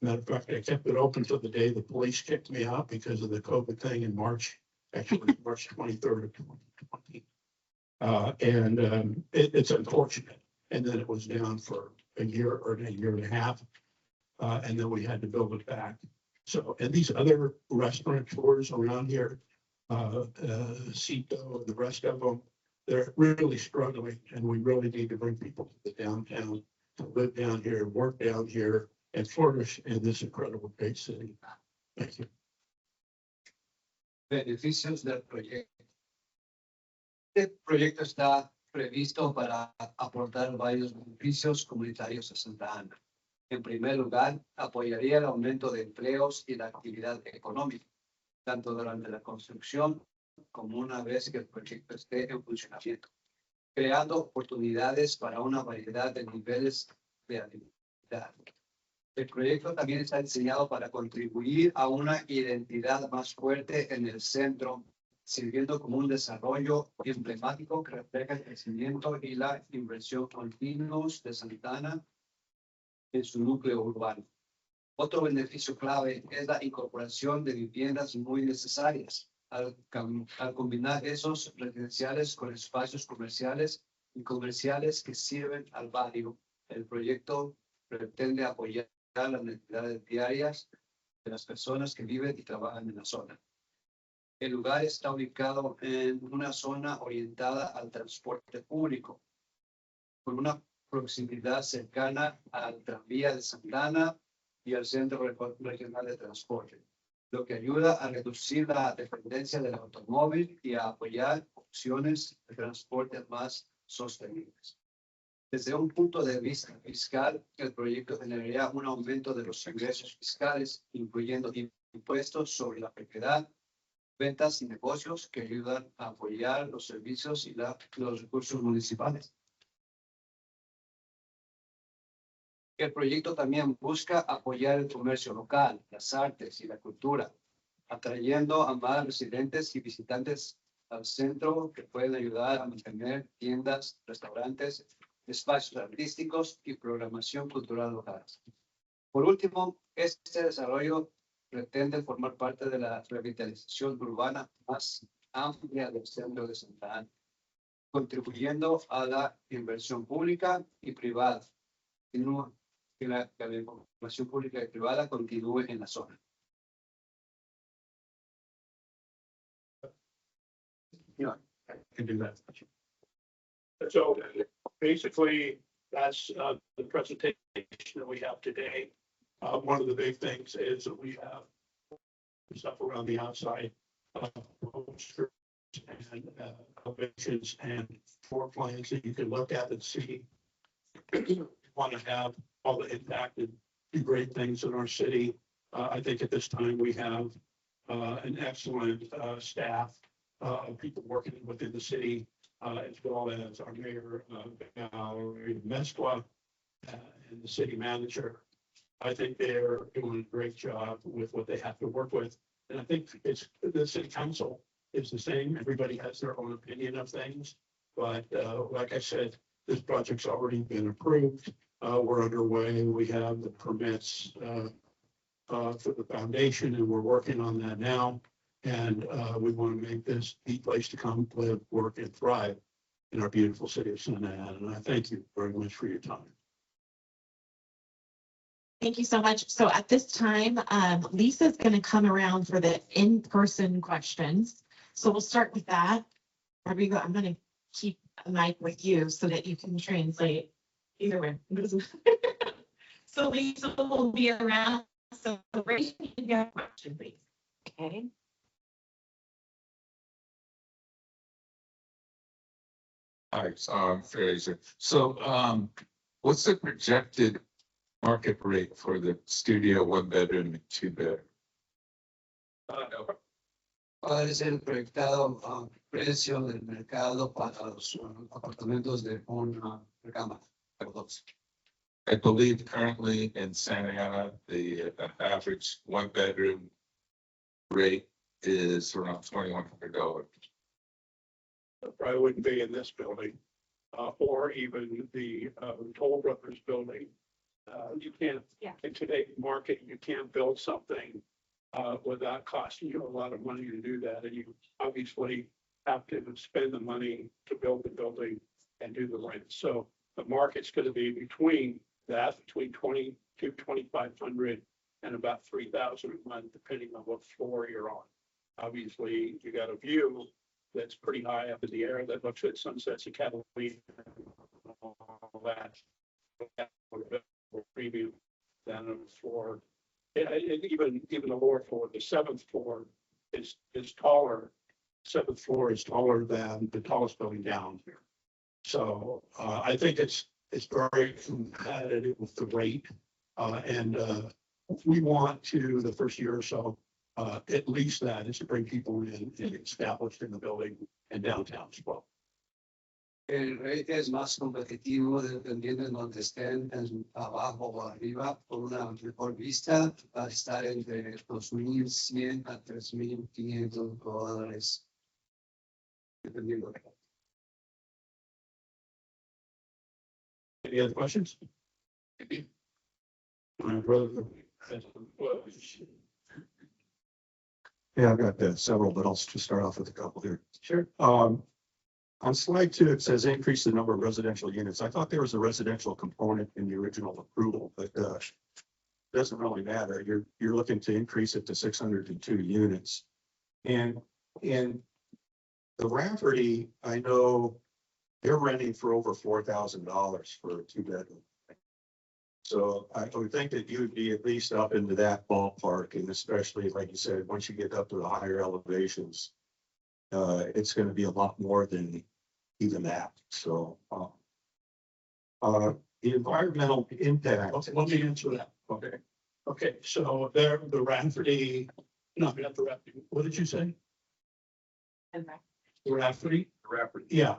matter of fact, I kept it open till the day the police kicked me out because of the COVID thing in March, actually March 23rd of 2020. It's unfortunate. And then it was down for a year or a year and a half. And then we had to build it back. So, and these other restaurateurs around here, Cito and the rest of them, they're really struggling. And we really need to bring people to the downtown to live down here, work down here, and flourish in this incredible great city. Thank you. Beneficios del proyecto. Este proyecto está previsto para aportar varios beneficios comunitarios a Santa Ana. En primer lugar, apoyaría el aumento de empleos y la actividad económica, tanto durante la construcción como una vez que el proyecto esté en funcionamiento, creando oportunidades para una variedad de niveles de actividad. El proyecto también está diseñado para contribuir a una identidad más fuerte en el centro, sirviendo como un desarrollo emblemático que refleja el crecimiento y la inversión continuos de Santa Ana en su núcleo urbano. Otro beneficio clave es la incorporación de viviendas muy necesarias. Al combinar esos residenciales con espacios comerciales y comerciales que sirven al barrio, el proyecto pretende apoyar las necesidades diarias de las personas que viven y trabajan en la zona. El lugar está ubicado en una zona orientada al transporte público, con una proximidad cercana al tranvía de Santa Ana y al Centro Regional de Transporte, lo que ayuda a reducir la dependencia del automóvil y a apoyar opciones de transporte más sostenibles. Desde un punto de vista fiscal, el proyecto generaría un aumento de los ingresos fiscales, incluyendo impuestos sobre la propiedad, ventas y negocios que ayudan a apoyar los servicios y los recursos municipales. El proyecto también busca apoyar el comercio local, las artes y la cultura, atrayendo a más residentes y visitantes al centro que pueden ayudar a mantener tiendas, restaurantes, espacios artísticos y programación cultural locales. Por último, este desarrollo pretende formar parte de la revitalización urbana más amplia del centro de Santa Ana, contribuyendo a la inversión pública y privada, que la inversión pública y privada continúe en la zona. Yeah, I can do that. So basically, that's the presentation that we have today. One of the big things is that we have stuff around the outside, posters and elevations and floor plans that you can look at and see. Want to have all the impacted great things in our city. I think at this time we have an excellent staff of people working within the city, as well as our mayor, Valerie Mesqua, and the city manager. I think they're doing a great job with what they have to work with. And I think it's the city council is the same. Everybody has their own opinion of things. But like I said, this project's already been approved. We're underway. We have the permits for the foundation, and we're working on that now. And we want to make this the place to come, live, work, and thrive in our beautiful city of Santa Ana. And I thank you very much for your time. Thank you so much. So at this time, Lisa's going to come around for the in-person questions. So we'll start with that. Rodrigo, I'm going to keep a mic with you so that you can translate either way. So Lisa will be around. So raise your question, please. Okay. Hi, fairly easy. So, what's the projected market rate for the studio, 1 bedroom and 2 bedroom? ¿Cuál es el proyectado precio del mercado para los apartamentos de una recámara? Dos. I believe currently in Santa Ana, the average one bedroom rate is around $2,100. Probably wouldn't be in this building, or even the Toll Brothers building. You can't, Yeah. in today's market, you can't build something without costing you a lot of money to do that. And you obviously have to spend the money to build the building and do the rent. So the market's going to be between that, between 2,500 and about 3,000 a month, depending on what floor you're on. Obviously, you got a view that's pretty high up in the air that looks at sunsets of Catalina and all that. Premium than on the floor. And even the lower floor, the seventh floor is taller. Seventh floor is taller than the tallest building down here. So I think it's very competitive with the rate. And we want to, the first year or so, at least that is to bring people in and established in the building and downtown as well. El rate es más competitivo dependiendo en donde estén, abajo o arriba, por una mejor vista, va a estar entre $2,100 a $3,500, dependiendo. Any other questions? My brother. Yeah, I've got several, but I'll just start off with a couple here. Sure. On slide 2, it says increase the number of residential units. I thought there was a residential component in the original approval, but doesn't really matter. You're looking to increase it to 602 units. And in the Rafferty, I know they're renting for over $4,000 for a 2-bedroom. So I would think that you would be at least up into that ballpark, and especially like you said, once you get up to the higher elevations, it's going to be a lot more than even that. So the environmental impact. Okay, let me answer that. Okay. Okay, so there, the Rafferty, no, not the Rafferty. What did you say? The Rafferty? Rafferty. Yeah.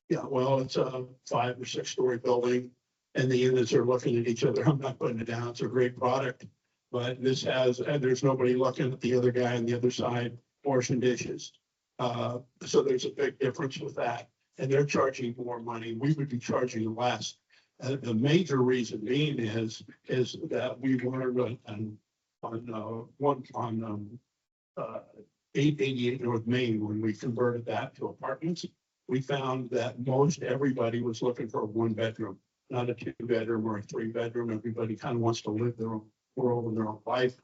Yeah, well, it's a 5 or 6 story building and the units are looking at each other. I'm not putting it down. It's a great product, but this has, and there's nobody looking at the other guy on the other side washing dishes. So there's a big difference with that, and they're charging more money. We would be charging less. The major reason being is that we learned on 888 North Main, when we converted that to apartments, we found that most everybody was looking for a 1-bedroom, not a 2-bedroom or a 3-bedroom. Everybody kind of wants to live their own world and their own life.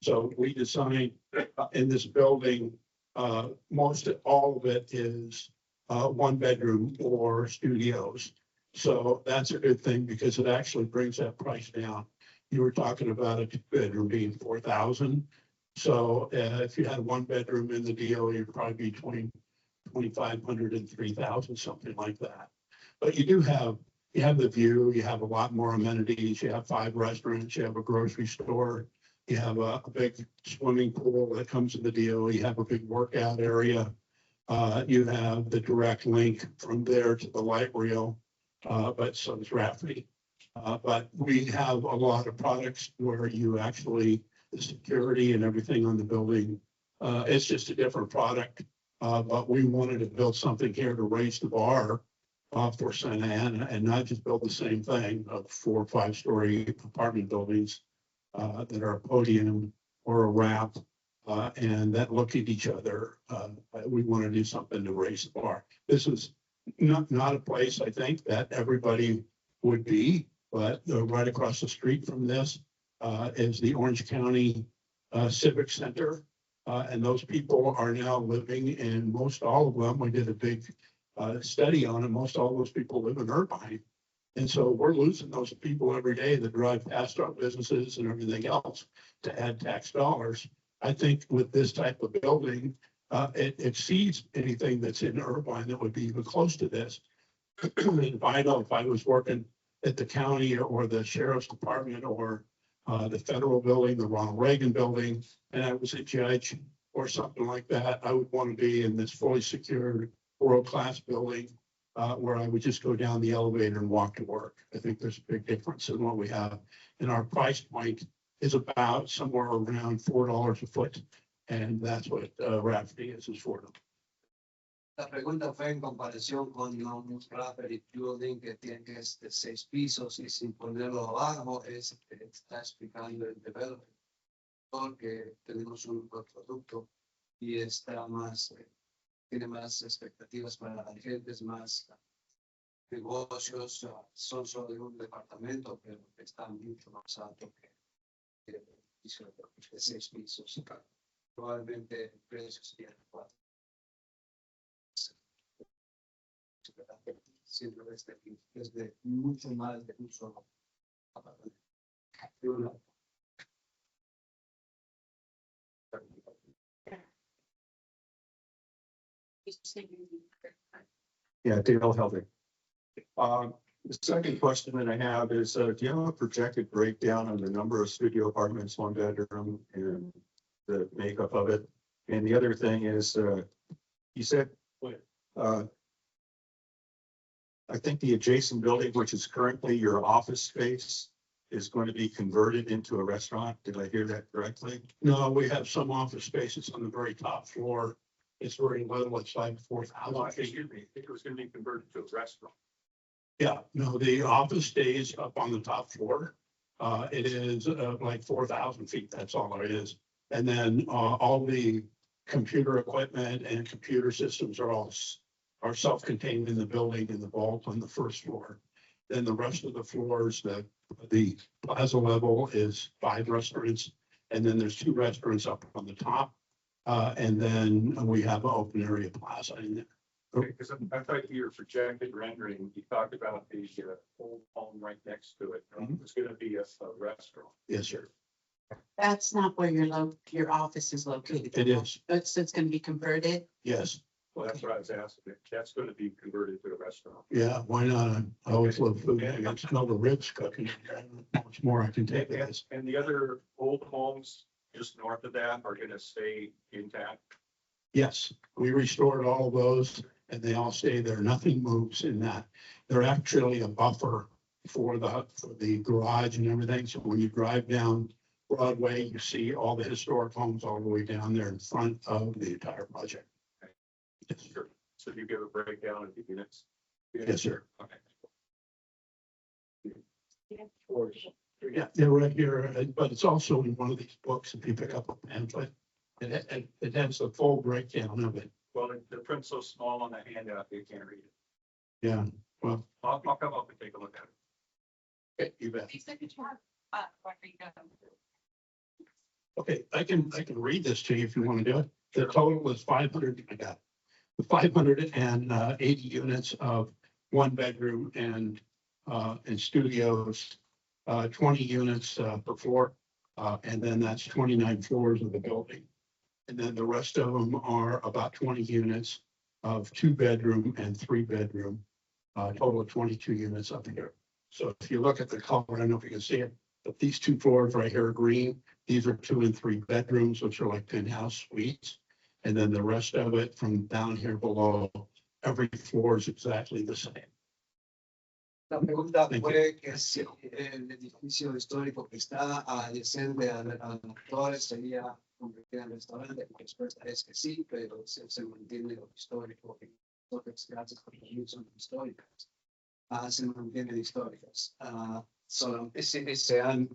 So we designed in this building, most all of it is 1-bedroom or studios. So that's a good thing because it actually brings that price down. You were talking about a 2-bedroom being 4,000. So if you had a 1-bedroom in the deal, you'd probably be between 2,500 and 3,000, something like that. But you have the view, you have a lot more amenities, you have 5 restaurants, you have a grocery store, you have a big swimming pool that comes in the deal, you have a big workout area, you have the direct link from there to the light rail, but so is Rafferty. But we have a lot of products where you actually, the security and everything on the building, it's just a different product. But we wanted to build something here to raise the bar for Santa Ana and not just build the same thing of 4 or 5 story apartment buildings that are a podium or a wrap and that look at each other. We want to do something to raise the bar. This is not a place, I think, that everybody would be, but right across the street from this is the Orange County Civic Center. And those people are now living in, most all of them, we did a big study on it, most all those people live in Irvine. And so we're losing those people every day that drive past our businesses and everything else to add tax dollars. I think with this type of building, it exceeds anything that's in Irvine that would be even close to this. If I was working at the county or the sheriff's department or the federal building, the Ronald Reagan building, and I was a judge or something like that. I would want to be in this fully secured, world-class building where I would just go down the elevator and walk to work. I think there's a big difference in what we have. And our price point is about somewhere around $4 a foot. And that's what Rafferty is for them. La pregunta fue en comparación con un Rafferty Building que tiene de 6 pisos y sin ponerlo abajo, está explicando el developer. Porque tenemos un buen producto y está más, tiene más expectativas para la gente, es más negocios, son solo de un departamento, pero está mucho más alto que el piso de 6 pisos. Probablemente el precio sería 4. Siempre desde mucho más de un solo apartamento. Yeah, Dale Helvig. The second question that I have is, do you have a projected breakdown on the number of studio apartments, 1 bedroom, and the makeup of it? And the other thing is, you said, I think the adjacent building, which is currently your office space, is going to be converted into a restaurant. Did I hear that correctly? No, we have some office spaces on the very top floor. It's very little, it's like 4,000 feet. Excuse me, I think it was going to be converted to a restaurant. Yeah, no, the office stays up on the top floor. It is like 4,000 feet, that's all it is. And then all the computer equipment and computer systems are self-contained in the building in the vault on the first floor. Then the rest of the floors, the plaza level is 5 restaurants. And then there's 2 restaurants up on the top. And then we have an open area plaza in there. Because I thought your projected rendering, you talked about the old home right next to it. It was going to be a restaurant. Yes, sir. That's not where your office is located. It is. It's going to be converted. Yes. Well, that's what I was asking. That's going to be converted to a restaurant. Yeah, why not? I always love food. I can smell the ribs cooking. How much more I can take of this. And the other old homes just north of that are going to stay intact? Yes, we restored all of those and they all stay there. Nothing moves in that. They're actually a buffer for the garage and everything. So when you drive down Broadway, you see all the historic homes all the way down there in front of the entire project. Yes, Sure. So you give a breakdown of the units? yes, sir. Okay. Yeah, they're right here, but it's also in one of these books. If you pick up a pamphlet, it has a full breakdown of it. Well, the print's so small on the handout, you can't read it. Yeah, well, I'll come up and take a look at it. okay, you bet. Okay, I can read this to you if you want to do it. The total is 500, I got the 580 units of 1 bedroom and studios, 20 units per floor. And then that's 29 floors of the building. And then the rest of them are about 20 units of 2 bedroom and 3 bedroom, total of 22 units up here. So if you look at the color, I don't know if you can see it, but these 2 floors right here are green. These are 2 and 3 bedrooms, which are like penthouse suites. And then the rest of it from down here below, every floor is exactly the same. La pregunta fue que si el edificio histórico que está adyacente al actor sería convertido en restaurante. La respuesta es que sí, pero se mantiene lo histórico. Las casas son históricas. Se mantienen históricas. Solamente se han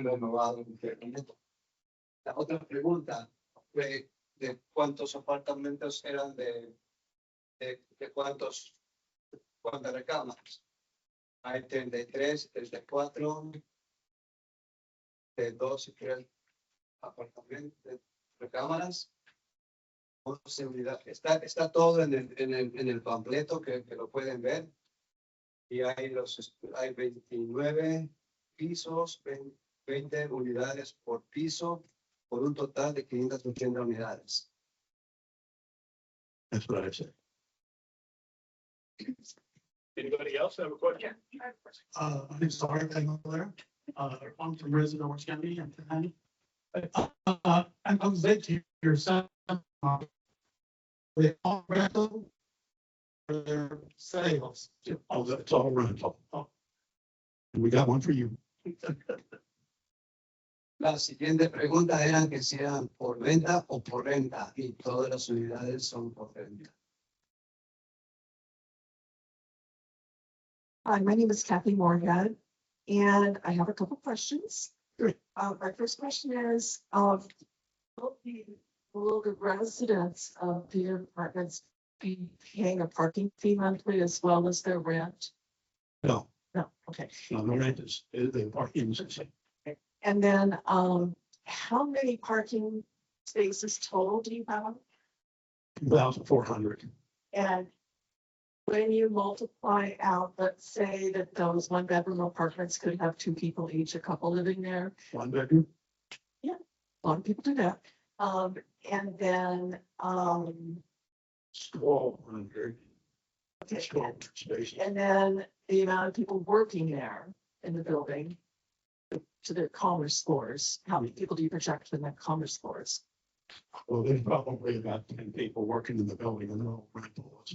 renovado. La otra pregunta fue de cuántos apartamentos eran de cuántas recámaras. Hay 33, 34, de 2 y 3 apartamentos, recámaras. 11 unidades. Está todo en el panfleto que lo pueden ver. Y hay 29 pisos, 20 unidades por piso, por un total de 580 unidades. That's what I said. Anybody else have a question? I'm sorry, I'm over there. I'm from Resident Orange County. I'm late to your son. They all rental. For their sales. Oh, that's all rental. Oh. And we got one for you. La siguiente pregunta era que si eran por venta o por renta, y todas las unidades son por renta. Hi, my name is Kathy Moorhead, and I have a couple questions. Great. My first question is, will the residents of the apartments be paying a parking fee monthly as well as their rent? No, No, okay. no, the rent is, the parking is the same. And then, how many parking spaces total do you have? 2,400. And when you multiply out, let's say that those one bedroom apartments could have two people each, a couple living there. One bedroom. A lot of people do that. And then, 1,200. okay, 12 spaces. and then the amount of people working there in the building to their commerce scores. How many people do you project in their commerce scores? Well, there's probably about 10 people working in the building and they're all rentals.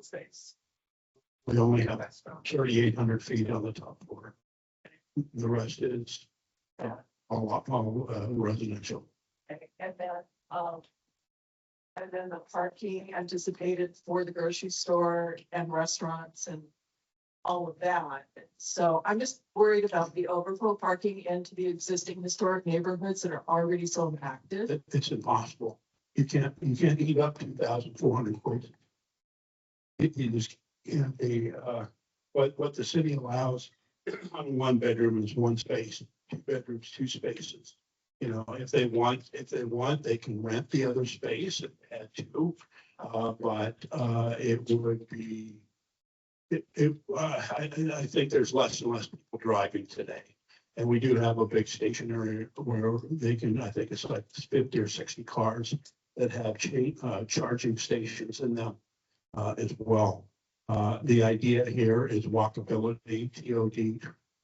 Space. We only have 3,800 feet on the top floor. The rest is all residential. Okay, and then the parking anticipated for the grocery store and restaurants and all of that. So I'm just worried about the overflow parking into the existing historic neighborhoods that are already so active. It's impossible. You can't eat up 2,400 feet. You just can't be, what the city allows on one bedroom is one space, two bedrooms, two spaces. You know, if they want, they can rent the other space and add two. But it would be, I think there's less and less people driving today. And we do have a big stationary where they can, I think it's like 50 or 60 cars that have charging stations in them as well. The idea here is walkability, TOD,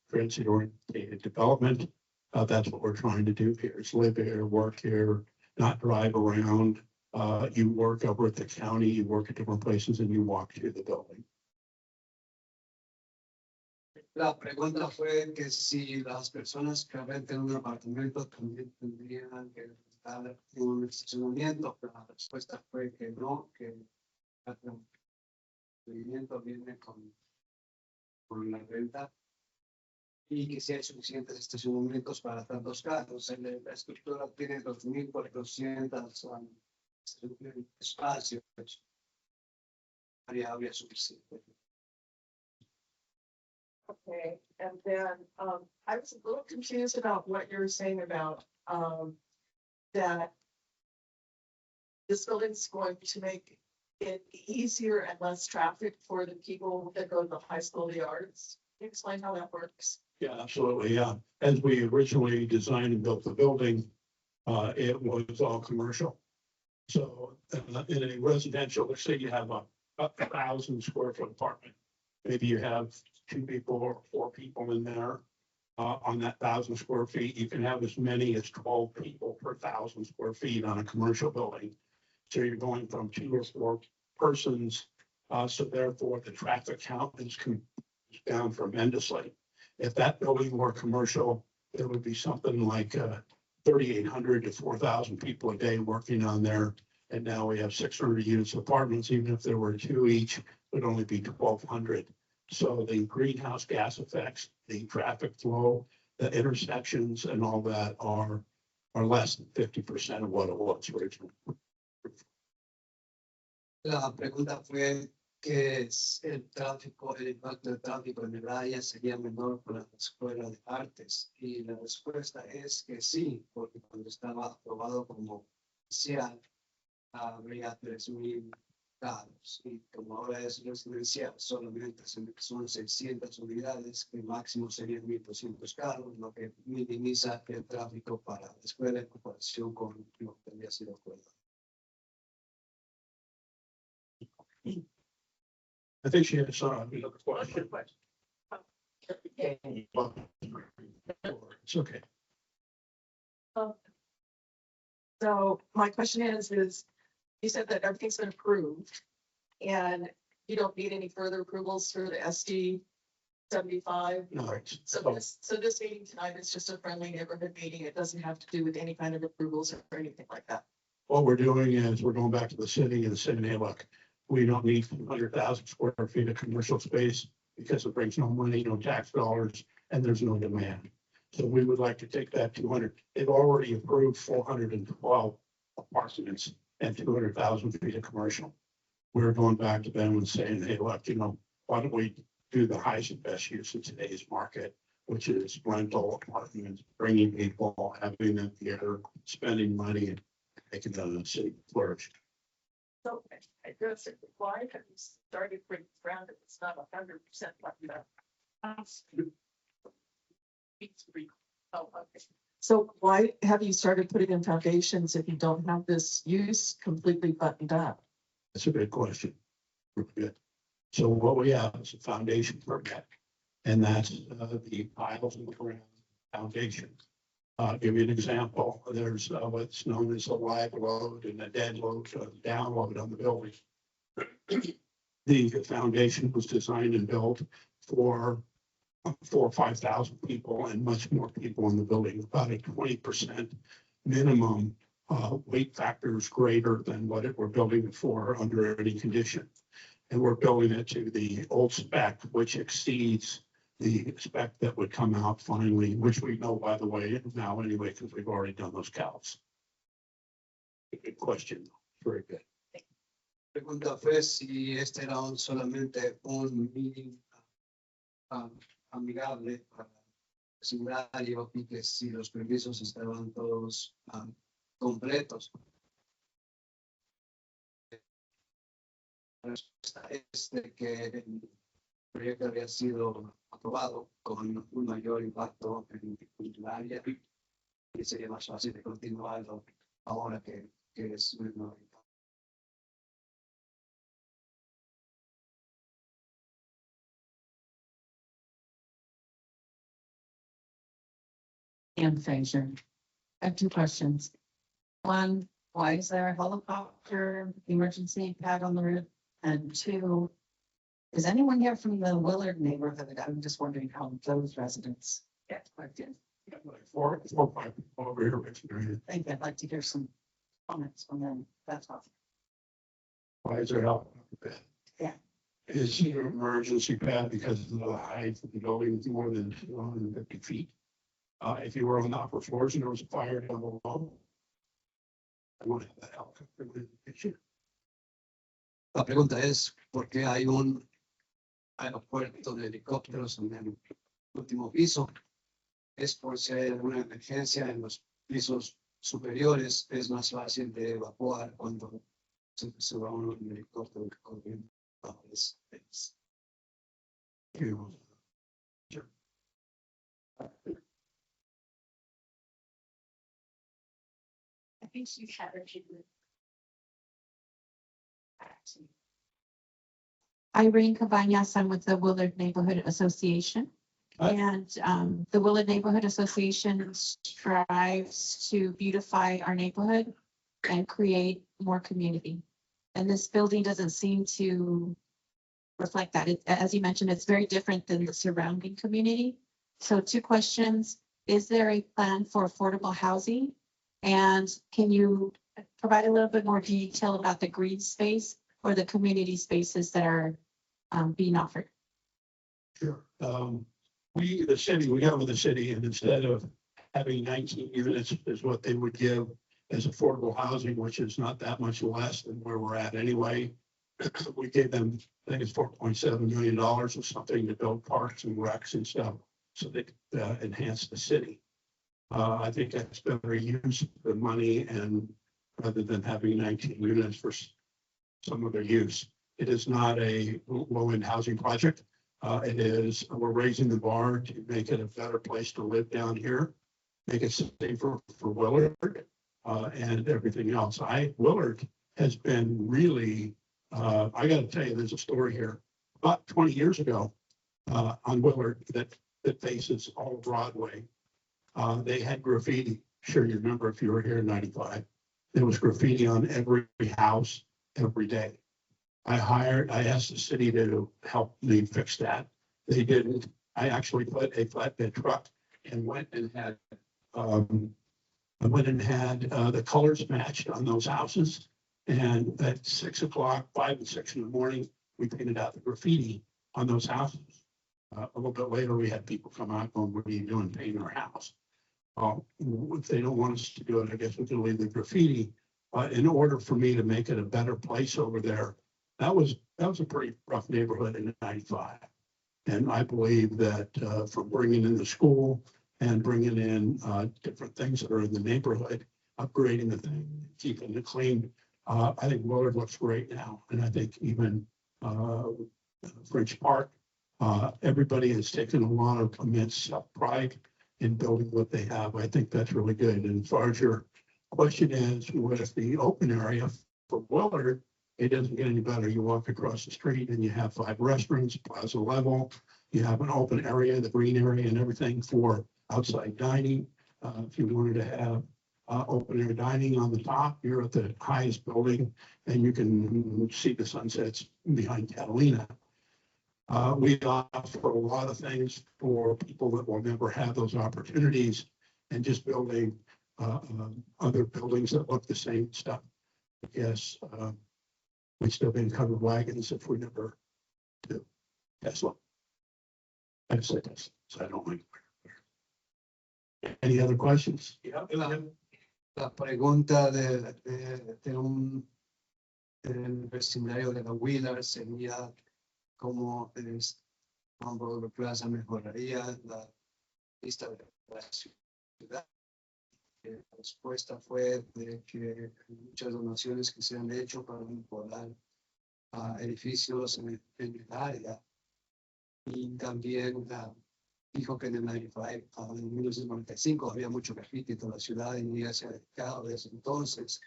transit oriented development. That's what we're trying to do here is live here, work here, not drive around. You work over at the county, you work at different places and you walk to the building. La pregunta fue que si las personas que renten un apartamento también tendrían que estar en un estacionamiento. La respuesta fue que no, que el estacionamiento viene con la renta y que si hay suficientes estacionamientos para tantos carros. La estructura tiene 2,400 espacios. Área habría suficiente. Okay, and then I was a little confused about what you were saying about that this building's going to make it easier and less traffic for the people that go to the high school of the arts. Can you explain how that works? Yeah, absolutely. Yeah. As we originally designed and built the building, it was all commercial. So in a residential, let's say you have a 1,000 square foot apartment. Maybe you have 2 people or 4 people in there. On that 1,000 square feet, you can have as many as 12 people per 1,000 square feet on a commercial building. So you're going from 2 or 4 persons. So therefore, the traffic count is down tremendously. If that building were commercial, it would be something like 3,800 to 4,000 people a day working on there. And now we have 600 units of apartments. Even if there were 2 each, it would only be 1,200. So the greenhouse gas effects, the traffic flow, the intersections and all that are less than 50% of what it was originally. La pregunta fue que el tráfico, el impacto del tráfico en el área sería menor con la escuela de artes. Y la respuesta es que sí, porque cuando estaba aprobado como inicial, habría 3,000 carros. Y como ahora es residencial, solamente son 600 unidades, que máximo serían 1,200 carros, lo que minimiza el tráfico para la escuela en comparación con lo que había sido acordado. I think she has another question. It's okay. So my question is you said that everything's been approved and you don't need any further approvals for the SD 75? No, So this meeting tonight is just a friendly neighborhood meeting. It doesn't have to do with any kind of approvals or anything like that. what we're doing is we're going back to the city and saying, hey, look, we don't need 100,000 square feet of commercial space because it brings no money, no tax dollars, and there's no demand. So we would like to take that 200, they've already approved 412 apartments and 200,000 feet of commercial. We're going back to them and saying, hey, look, why don't we do the highest and best use in today's market, which is rental apartments, bringing people, having them here, spending money, and making the city flourish. So I guess why have you started breaking ground if it's not 100% like that? Oh, okay. So why have you started putting in foundations if you don't have this use completely buttoned up? That's a good question. Really good. So what we have is a foundation permit, and that's the piles in the ground foundation. Give you an example. There's what's known as a live load and a dead load, download on the building. The foundation was designed and built for 4,000 or 5,000 people and much more people in the building. About a 20% minimum weight factor is greater than what we're building it for under any condition. And we're building it to the old spec, which exceeds the spec that would come out finally, which we know, by the way, now anyway, because we've already done those calcs. Good question. Very good. Pregunta fue si este era solamente un meeting amigable para asegurar y que si los permisos estaban todos completos. La respuesta es de que el proyecto había sido aprobado con un mayor impacto en el área y sería más fácil de continuarlo ahora que es un nuevo impacto. And Fraser. I have two questions. One, why is there a helicopter emergency pad on the roof? And two, is anyone here from the Willard neighborhood? I'm just wondering how those residents get affected. Like four or five people over here. I think I'd like to hear some comments from them. That's all. Why is there help? Yeah. Is it an emergency pad because of the height of the building is more than 250 feet? If you were on the upper floors and there was a fire down below, I would have that helicopter with the issue. La pregunta es, ¿por qué hay un aeropuerto de helicópteros en el último piso? Es por si hay alguna emergencia en los pisos superiores, es más fácil de evacuar cuando se va un helicóptero corriendo. I think she's had her. Irene Cabañas, I'm with the Willard Neighborhood Association. Hi. And the Willard Neighborhood Association strives to beautify our neighborhood and create more community. And this building doesn't seem to reflect that. As you mentioned, it's very different than the surrounding community. So two questions. Is there a plan for affordable housing? And can you provide a little bit more detail about the green space or the community spaces that are being offered? Sure. The city, we got with the city, and instead of having 19 units is what they would give as affordable housing, which is not that much less than where we're at anyway. We gave them, I think it's $4.7 million or something to build parks and recs and stuff, so they could enhance the city. I think that's better use of the money, and rather than having 19 units for some other use. It is not a low-end housing project. It is, we're raising the bar to make it a better place to live down here, make it safer for Willard and everything else. Willard has been really, I got to tell you, there's a story here. About 20 years ago on Willard that faces all of Broadway, they had graffiti sure you remember if you were here in 95, there was graffiti on every house, every day. I asked the city to help me fix that. They didn't. I actually put a flatbed truck and went and had, the colors matched on those houses. And at 6 o'clock, 5 and 6 in the morning, we painted out the graffiti on those houses. A little bit later, we had people come out going, "What are you doing painting our house?" If they don't want us to do it, I guess we can leave the graffiti. But in order for me to make it a better place over there, that was a pretty rough neighborhood in 95. And I believe that from bringing in the school and bringing in different things that are in the neighborhood, upgrading the thing, keeping it clean, I think Willard looks great now. And I think even French Park, everybody has taken a lot of immense pride in building what they have. I think that's really good. And as far as your question is, with the open area for Willard, it doesn't get any better. You walk across the street and you have 5 restaurants, plaza level. You have an open area, the green area and everything for outside dining. If you wanted to have open air dining on the top, you're at the highest building and you can see the sunsets behind Catalina. We offer a lot of things for people that will never have those opportunities, and just building other buildings that look the same stuff. Yes, we still been covered wagons if we never do. Tesla. I said Tesla, so I don't like. Any other questions? La, la pregunta del vecindario de la Wheeler sería cómo Broadway Plaza mejoraría la vista de la ciudad. La respuesta fue de que muchas donaciones que se han hecho para mejorar edificios en el área. Y también dijo que en el 95, en 1995 había mucho graffiti en toda la ciudad y ya se ha dedicado desde entonces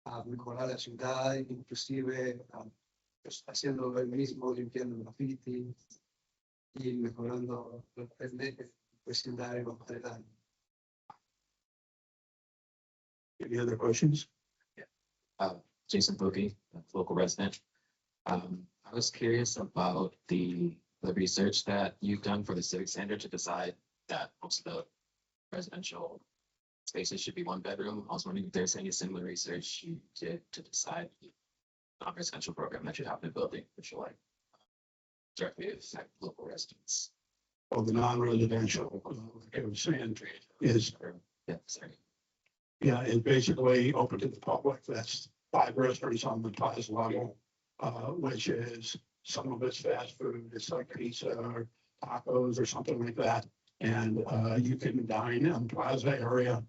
a mejorar la ciudad, inclusive pues, haciendo el mismo, limpiando el graffiti y mejorando el vecindario general. Any other questions? Jason Boogie, a local resident. I was curious about the research that you've done for the Civic Center to decide that most of the residential spaces should be 1 bedroom. I was wondering if there's any similar research you did to decide the non-residential program that you have in the building, which will like directly affect local residents. Well, the non-residential, like I was saying, is Yeah, sorry. yeah, it's basically open to the public. That's 5 restaurants on the plaza level, which is some of it's fast food. It's like pizza or tacos or something like that. And you can dine on the plaza area.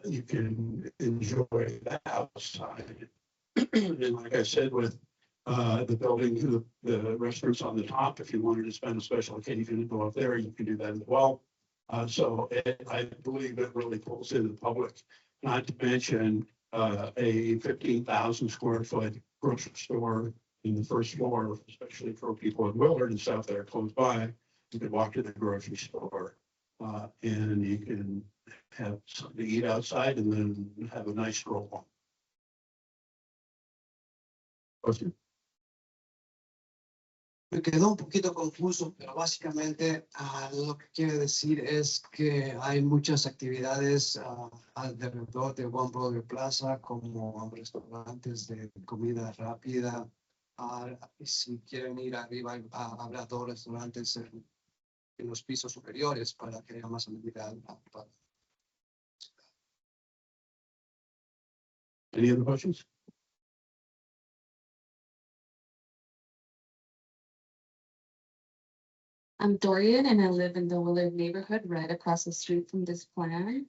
You can enjoy that outside. And like I said, with the building, the restaurants on the top, if you wanted to spend a special occasion and go up there, you can do that as well. So I believe it really pulls in the public, not to mention a 15,000 square foot grocery store in the first floor, especially for people in Willard and stuff that are close by. You can walk to the grocery store and you can have something to eat outside and then have a nice stroll home. Question? Me quedó un poquito confuso, pero básicamente lo que quiere decir es que hay muchas actividades alrededor de One Broadway Plaza, como restaurantes de comida rápida. Si quieren ir arriba, habrá 2 restaurantes en los pisos superiores para que haya más amenidad. Any other questions? I'm Dorian and I live in the Willard neighborhood right across the street from this plan.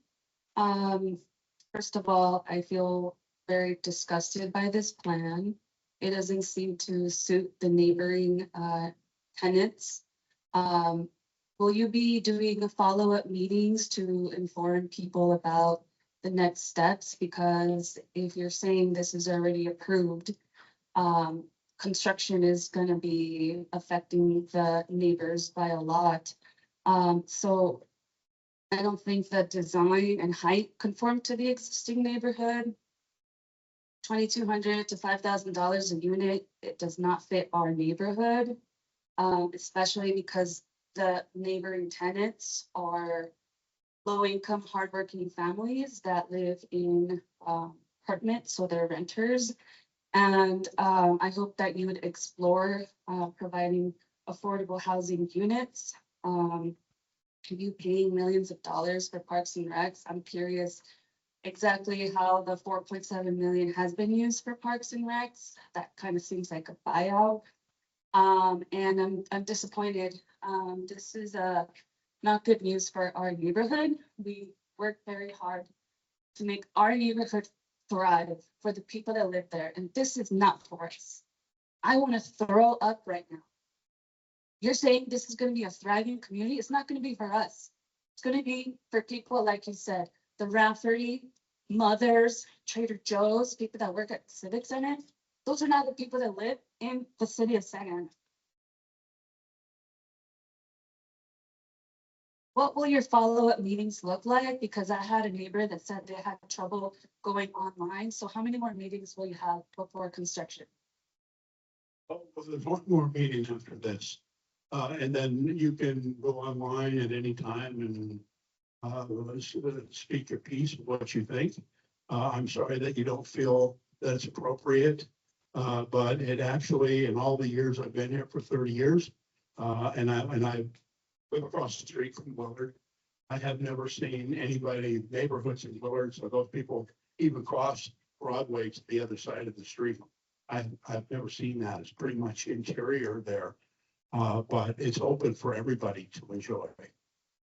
First of all, I feel very disgusted by this plan. It doesn't seem to suit the neighboring tenants. Will you be doing follow-up meetings to inform people about the next steps? Because if you're saying this is already approved, construction is going to be affecting the neighbors by a lot. So I don't think the design and height conform to the existing neighborhood. $2,200 to $5,000 a unit, it does not fit our neighborhood. Especially because the neighboring tenants are low-income, hardworking families that live in apartments, so they're renters. And I hope that you would explore providing affordable housing units. You paying millions of dollars for parks and recs? I'm curious exactly how the 4.7 million has been used for parks and recs. That kind of seems like a buyout. And I'm disappointed. This is not good news for our neighborhood. We work very hard to make our neighborhood thrive for the people that live there, and this is not for us. I want to throw up right now. You're saying this is going to be a thriving community? It's not going to be for us. It's going to be for people, like you said, the Rafferty, mothers, Trader Joe's, people that work at the Civic Center. Those are not the people that live in the city of Santa Ana. What will your follow-up meetings look like? Because I had a neighbor that said they had trouble going online. So how many more meetings will you have before construction? Oh, well, there's one more meeting after this. And then you can go online at any time and speak your piece of what you think. I'm sorry that you don't feel that it's appropriate. But it actually, in all the years I've been here for 30 years, and I live across the street from Willard, I have never seen anybody, neighborhoods in Willard, so those people even cross Broadway to the other side of the street. I've never seen that. It's pretty much interior there. But it's open for everybody to enjoy.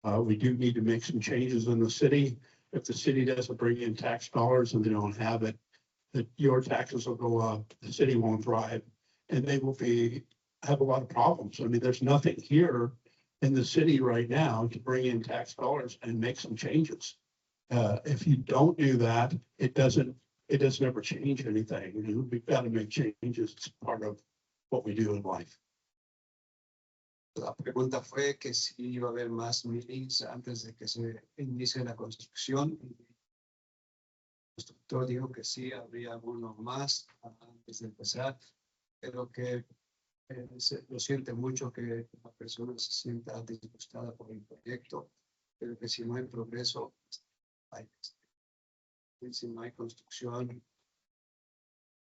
We do need to make some changes in the city. If the city doesn't bring in tax dollars and they don't have it, that your taxes will go up, the city won't thrive, and they will have a lot of problems. I mean, there's nothing here in the city right now to bring in tax dollars and make some changes. If you don't do that, it doesn't ever change anything. We've got to make changes. It's part of what we do in life. La pregunta fue que si iba a haber más meetings antes de que se inicie la construcción. El constructor dijo que sí, habría uno más antes de empezar, pero que lo siente mucho que la persona se sienta disgustada por el proyecto, pero que si no hay progreso, si no hay construcción,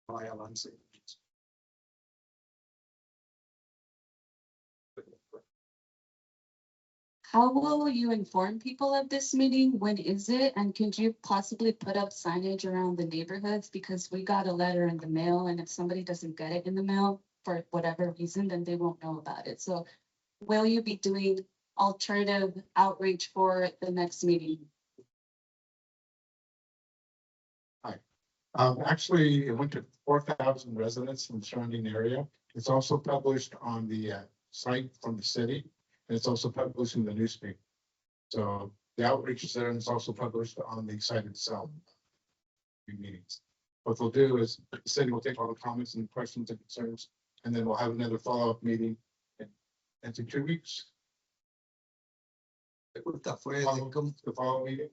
no hay avance. How will you inform people of this meeting? When is it? And could you possibly put up signage around the neighborhoods? Because we got a letter in the mail, and if somebody doesn't get it in the mail for whatever reason, then they won't know about it. So will you be doing alternative outreach for the next meeting? Actually, it went to 4,000 residents in the surrounding area. It's also published on the site from the city, and it's also published in the newspaper. So the outreach is there, and it's also published on the site itself. Meetings. What they'll do is the city will take all the comments and questions and concerns, and then we'll have another follow-up meeting in 2 weeks. La pregunta fue The follow meeting.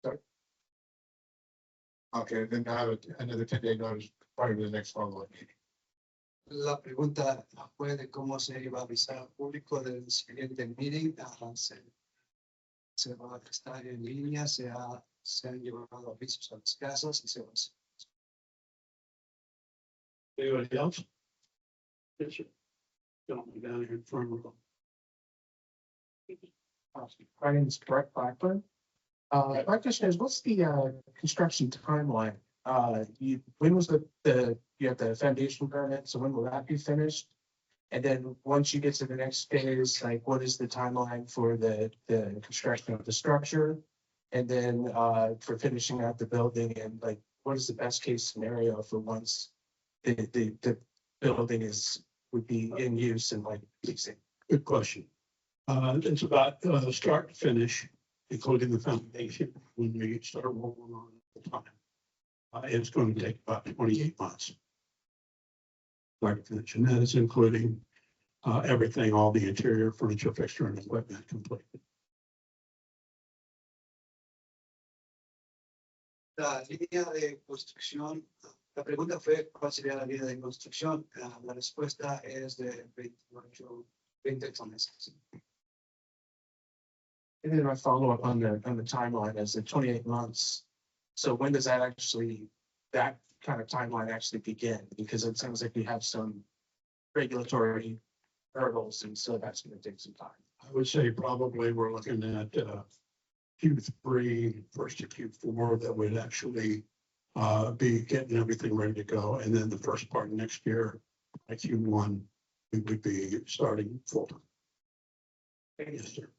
Sorry. Okay, then I have another 10-day notice prior to the next follow-up meeting. La pregunta fue de cómo se iba a avisar al público del siguiente meeting. Se va a estar en línea, se han llevado avisos a las casas y se va a hacer. Anybody else? Yes, sir. Gentleman down here in front of them. My name is Brett Blackburn. My question is, what's the construction timeline? When was you have the foundation permit, so when will that be finished? And then once you get to the next phase, like what is the timeline for the construction of the structure? And then for finishing out the building, and like what is the best case scenario for once the building would be in use and like leasing? Good question. It's about start to finish, including the foundation, when we start rolling on the time. It's going to take about 28 months. Start to finish, and that is including everything, all the interior furniture, fixture and equipment complete. La línea de construcción, la pregunta fue cuál sería la línea de construcción. La respuesta es de 20 toneladas. And then my follow-up on the timeline is the 28 months. So when does that actually, that kind of timeline actually begin? Because it sounds like we have some regulatory hurdles, and so that's gonna take some time. I would say probably we're looking at Q3, first to Q4, that would actually be getting everything ready to go. And then the first part of next year, by Q1, we would be starting full time. Yes, sir.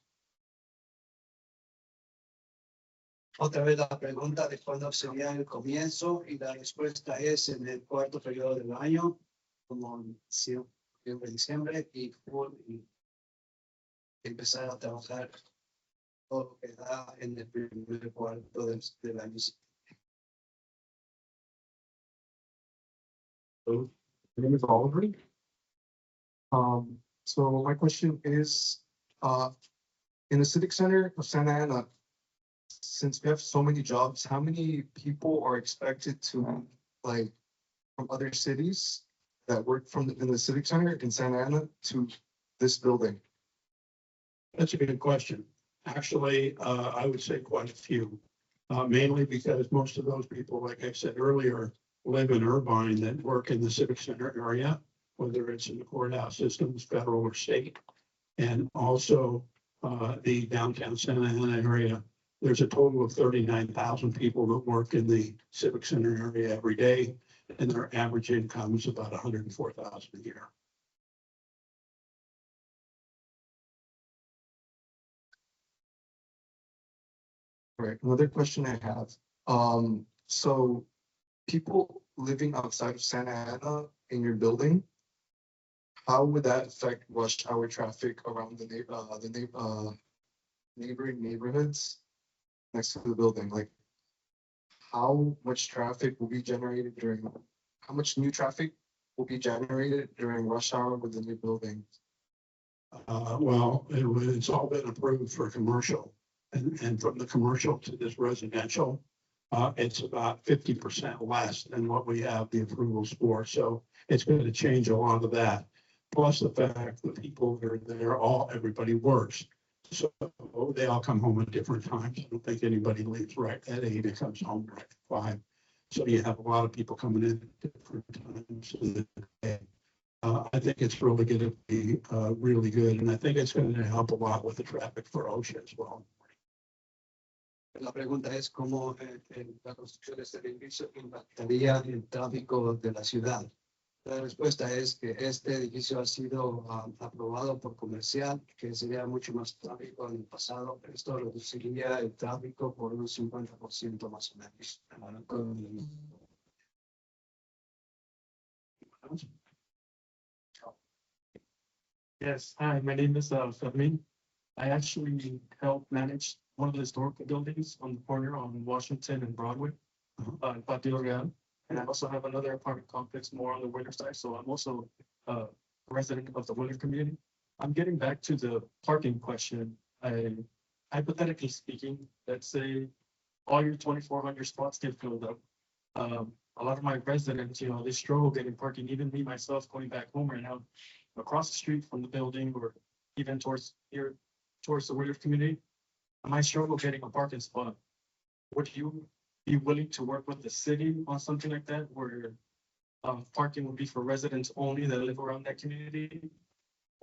Otra vez la pregunta de cuándo sería el comienzo y la respuesta es en el cuarto periodo del año, como en diciembre y empezar a trabajar todo lo que da en el primer cuarto del año. So, my name is Oliver. So my question is, in the Civic Center of Santa Ana, since we have so many jobs, how many people are expected to, like, from other cities that work in the Civic Center in Santa Ana to this building? That's a good question. Actually, I would say quite a few, mainly because most of those people, like I said earlier, live in Irvine that work in the Civic Center area, whether it's in the courthouse systems, federal or state. And also the downtown Santa Ana area. There's a total of 39,000 people that work in the Civic Center area every day, and their average income is about 104,000 a year. Right, another question I have, so people living outside of Santa Ana in your building, how would that affect rush hour traffic around the neighboring neighborhoods next to the building? Like, how much traffic will be generated how much new traffic will be generated during rush hour with the new building? Well, it's all been approved for commercial, and from the commercial to this residential, it's about 50% less than what we have the approvals for. So it's going to change a lot of that. Plus the fact that people that are there, everybody works. So they all come home at different times. I don't think anybody leaves right at 8 and comes home right at 5. So you have a lot of people coming in at different times of the day. I think it's really going to be really good. And I think it's going to help a lot with the traffic for OSHA as well. La pregunta es cómo la construcción de este edificio impactaría el tráfico de la ciudad. La respuesta es que este edificio ha sido aprobado por comercial, que sería mucho más tráfico en el pasado. Esto reduciría el tráfico por un 50% más o menos. Yes, hi, my name is Fermin. I actually help manage one of the historical buildings on the corner on Washington and Broadway, in Patio Real. And I also have another apartment complex more on the Winter side, so I'm also a resident of the Winter community. I'm getting back to the parking question. Hypothetically speaking, let's say all your 2,400 spots get filled up. A lot of my residents, they struggle getting parking. Even me myself going back home right now, across the street from the building, or even towards the Winter community, I might struggle getting a parking spot. Would you be willing to work with the city on something like that, where parking would be for residents only that live around that community,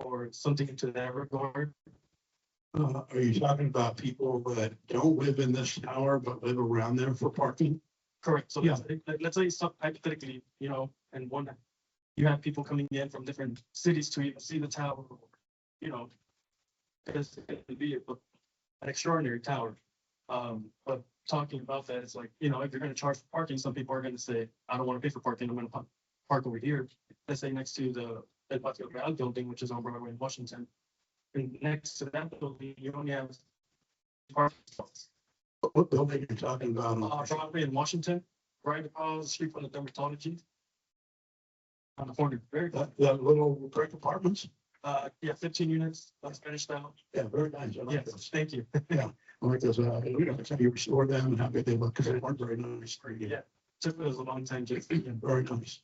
or something to that regard? Are you talking about people that don't live in this tower but live around there for parking? Correct. So Yeah. let's say hypothetically, and you have people coming in from different cities to even see the tower, because it would be an extraordinary tower. But talking about that, it's like, if you're going to charge for parking, some people are going to say, I don't want to pay for parking, I'm going to park over here. Let's say next to the El Patio Real building, which is on Broadway in Washington. And next to that building, you only have parking spots. What building are you talking about? Broadway in Washington, right across the street from the dermatology. On the corner, very close. That little brick apartments? Yeah, 15 units, let's finish that. Yeah, very nice. I like those. Yes, thank you. Yeah, I like those. We don't know how you restore them and how good they look because they weren't very nice. Yeah. Took us a long time just. Very nice.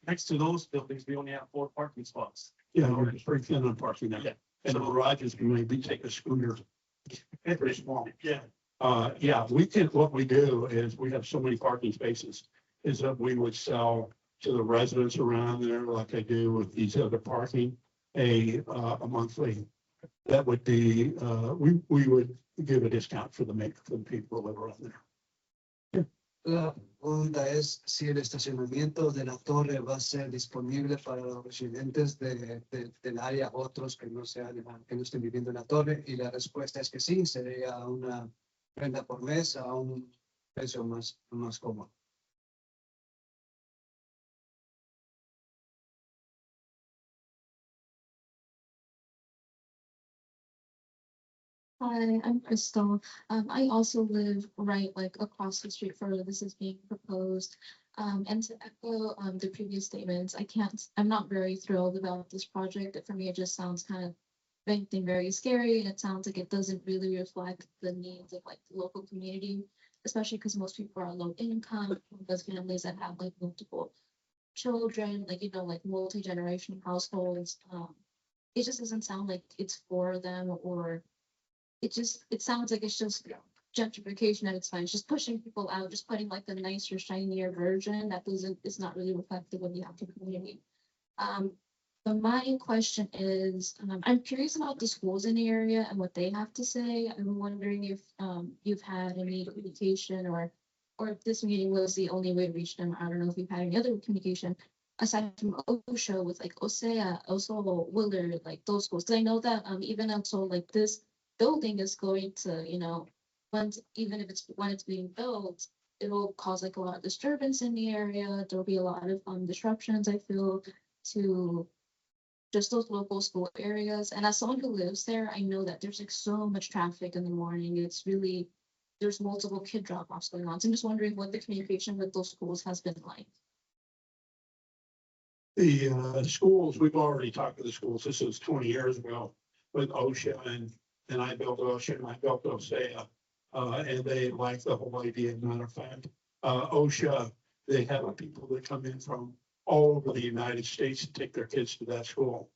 Next to those buildings, we only have 4 parking spots. Yeah, we're just very thin on parking there. Yeah. And the garages, you maybe take a scooter. Very small. Yeah. Yeah, we can, what we do is we have so many parking spaces, is that we would sell to the residents around there, like I do with these other parking, a monthly. That would be, we would give a discount for the people who live around there. La pregunta es si el estacionamiento de la torre va a ser disponible para los residentes del área, otros que no sean, que no estén viviendo en la torre, y la respuesta es que sí, sería una renta por mes a un precio más cómodo. Hi, I'm Crystal. I also live right like across the street from where this is being proposed. And to echo the previous statements, I'm not very thrilled about this project. For me, it just sounds kind of anything very scary, and it sounds like it doesn't really reflect the needs of like the local community, especially because most people are low income, those families that have like multiple children, like like multi-generational households. It just doesn't sound like it's for them, or it sounds like it's just gentrification at its finest, just pushing people out, just putting like the nicer, shinier version that is not really reflective of the actual community. But my question is, I'm curious about the schools in the area and what they have to say. I'm wondering if you've had any communication, or if this meeting was the only way to reach them. I don't know if you've had any other communication aside from OSHA with like OSEA, also Willard, like those schools. 'Cause I know that even also like this building is going to, even if when it's being built, it will cause like a lot of disturbance in the area. There'll be a lot of disruptions, I feel, to just those local school areas. And as someone who lives there, I know that there's like so much traffic in the morning. There's multiple kid drop-offs going on. So I'm just wondering what the communication with those schools has been like. The schools, we've already talked to the schools. This was 20 years ago with OSHA, and I built OSHA and I built OSEA. And they like the whole idea. Matter of fact, OSHA, they have people that come in from all over the United States to take their kids to that school.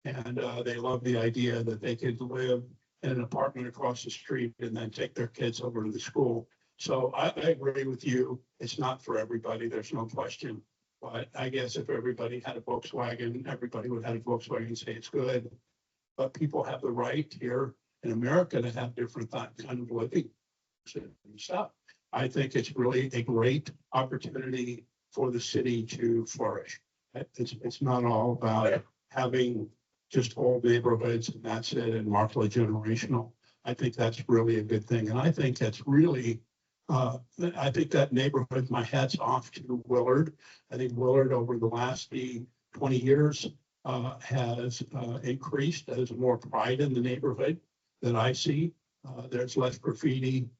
And they love the idea that they could live in an apartment across the street and then take their kids over to the school. So I agree with you. It's not for everybody. There's no question. But I guess if everybody had a Volkswagen, everybody would have a Volkswagen and say it's good. But people have the right here in America to have different kind of living stuff. I think it's really a great opportunity for the city to flourish. It's not all about having just old neighborhoods and that's it and multi-generational. I think that's really a good thing. And I think that's really, I think that neighborhood, my hat's off to Willard. I think Willard over the last 20 years has increased. There's more pride in the neighborhood that I see. There's less graffiti.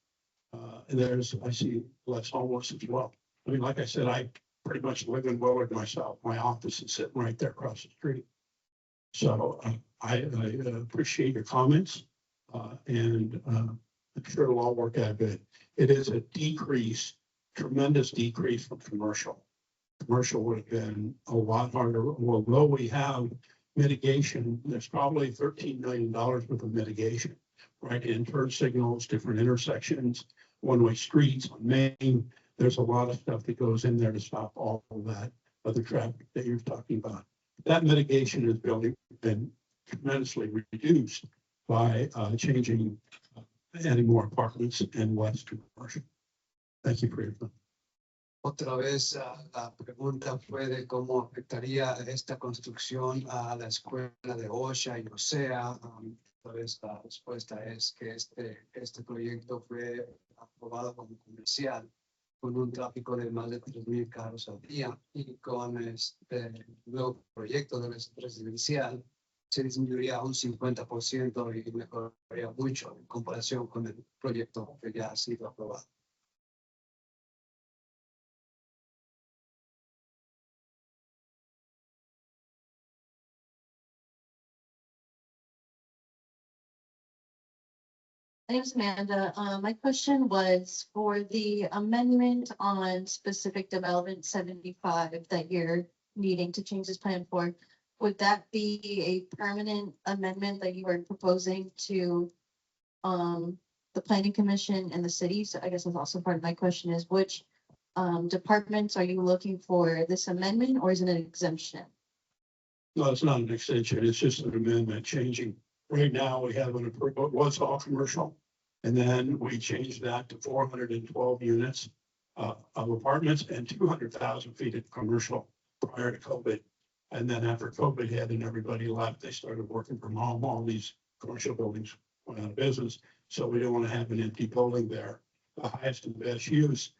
And I see less homeless as well. I mean, like I said, I pretty much live in Willard myself. My office is sitting right there across the street. So I appreciate your comments and I'm sure it'll all work out good. It is a decrease, tremendous decrease from commercial. Commercial would have been a lot harder. Although we have mitigation, there's probably $13 million worth of mitigation, right? In turn signals, different intersections, one-way streets on Main. There's a lot of stuff that goes in there to stop all of that other traffic that you're talking about. That mitigation has been tremendously reduced by changing, adding more apartments and less commercial. Thank you for your time. Otra vez, la pregunta fue de cómo afectaría esta construcción a la escuela de OSHA y OSEA. Entonces, la respuesta es que este proyecto fue aprobado como comercial, con un tráfico de más de 3,000 carros al día, y con este nuevo proyecto de residencial se disminuiría un 50% y mejoraría mucho en comparación con el proyecto que ya ha sido aprobado. name's Amanda. My question was for the amendment on specific development 75 that you're needing to change this plan for. Would that be a permanent amendment that you are proposing to the planning commission and the city? So I guess that's also part of my question is which departments are you looking for this amendment or is it an exemption? No, it's not an extension, it's just an amendment changing. Right now, we have an approval, it was all commercial. And then we changed that to 412 units of apartments and 200,000 feet of commercial prior to COVID. And then after COVID hit and everybody left, they started working from home. All these commercial buildings went out of business. So we don't want to have an empty building there. The highest and best use,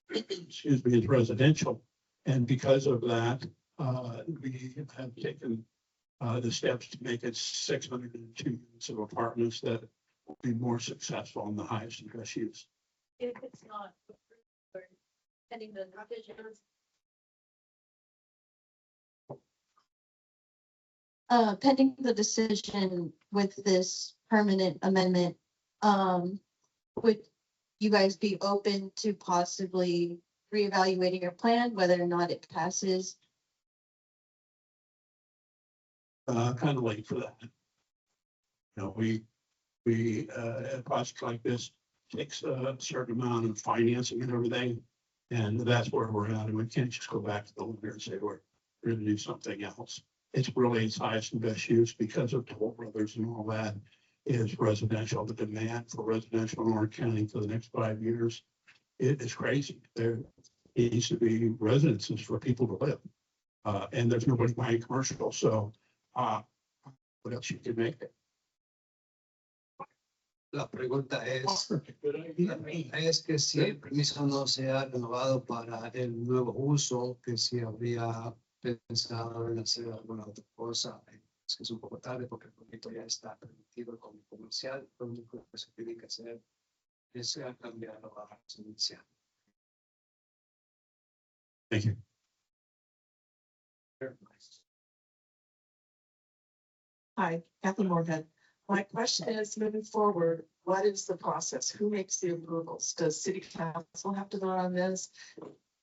excuse me, is residential. And because of that, we have taken the steps to make it 602 units of apartments that will be more successful in the highest and best use. If it's not pending the revisions. Pending the decision with this permanent amendment, would you guys be open to possibly reevaluating your plan, whether or not it passes? Kind of late for that. You know, a project like this takes a certain amount of financing and everything. And that's where we're at. And we can't just go back to the lawyer and say, we're going to do something else. It's really its highest and best use because of Toll Brothers and all that is residential. The demand for residential in Orange County for the next 5 years, it is crazy. There needs to be residences for people to live. And there's nobody buying commercial. So what else you can make it? La pregunta es, Good idea. es que si el permiso no se ha renovado para el nuevo uso, que si habría pensado en hacer alguna otra cosa. Es que es un poco tarde porque el proyecto ya está permitido como comercial. Lo único que se tiene que hacer es cambiarlo a residencial. Thank you. Hi, Kathy Moorhead. My question is, moving forward, what is the process? Who makes the approvals? Does city council have to vote on this?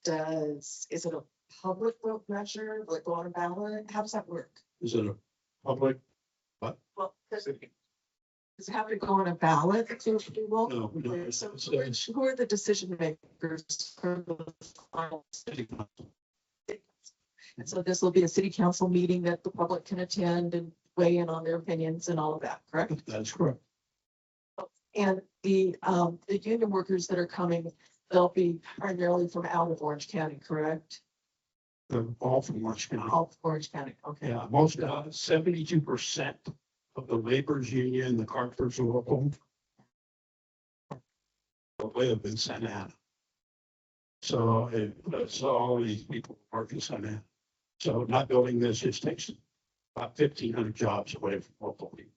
Is it a public vote measure, like go on a ballot? How does that work? Is it a public? Well, does it have to go on a ballot for approval? No, So it's who are the decision makers for the final? city council. And so this will be a city council meeting that the public can attend and weigh in on their opinions and all of that, correct? That's correct. And the union workers that are coming, they'll be primarily from out of Orange County, correct? They're all from Orange County. All of Orange County, okay. Yeah, most 72% of the labor's union, the carpenters are local. Live in Santa Ana. So it's all these people work in Santa Ana. So not building this just takes about 1,500 jobs away from local people.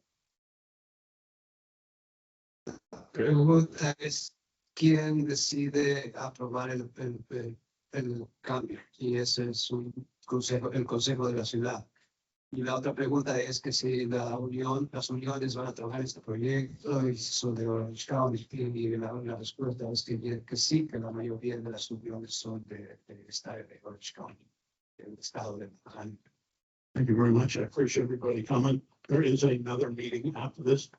Pregunta es quién decide aprobar el cambio y ese es un consejo, el consejo de la ciudad. Y la otra pregunta es que si las uniones van a trabajar en este proyecto y son de Orange County y la respuesta es que sí, que la mayoría de las uniones son del estado de Orange County, del estado de Manhattan. Thank you very much. I appreciate everybody coming. There is another meeting after this.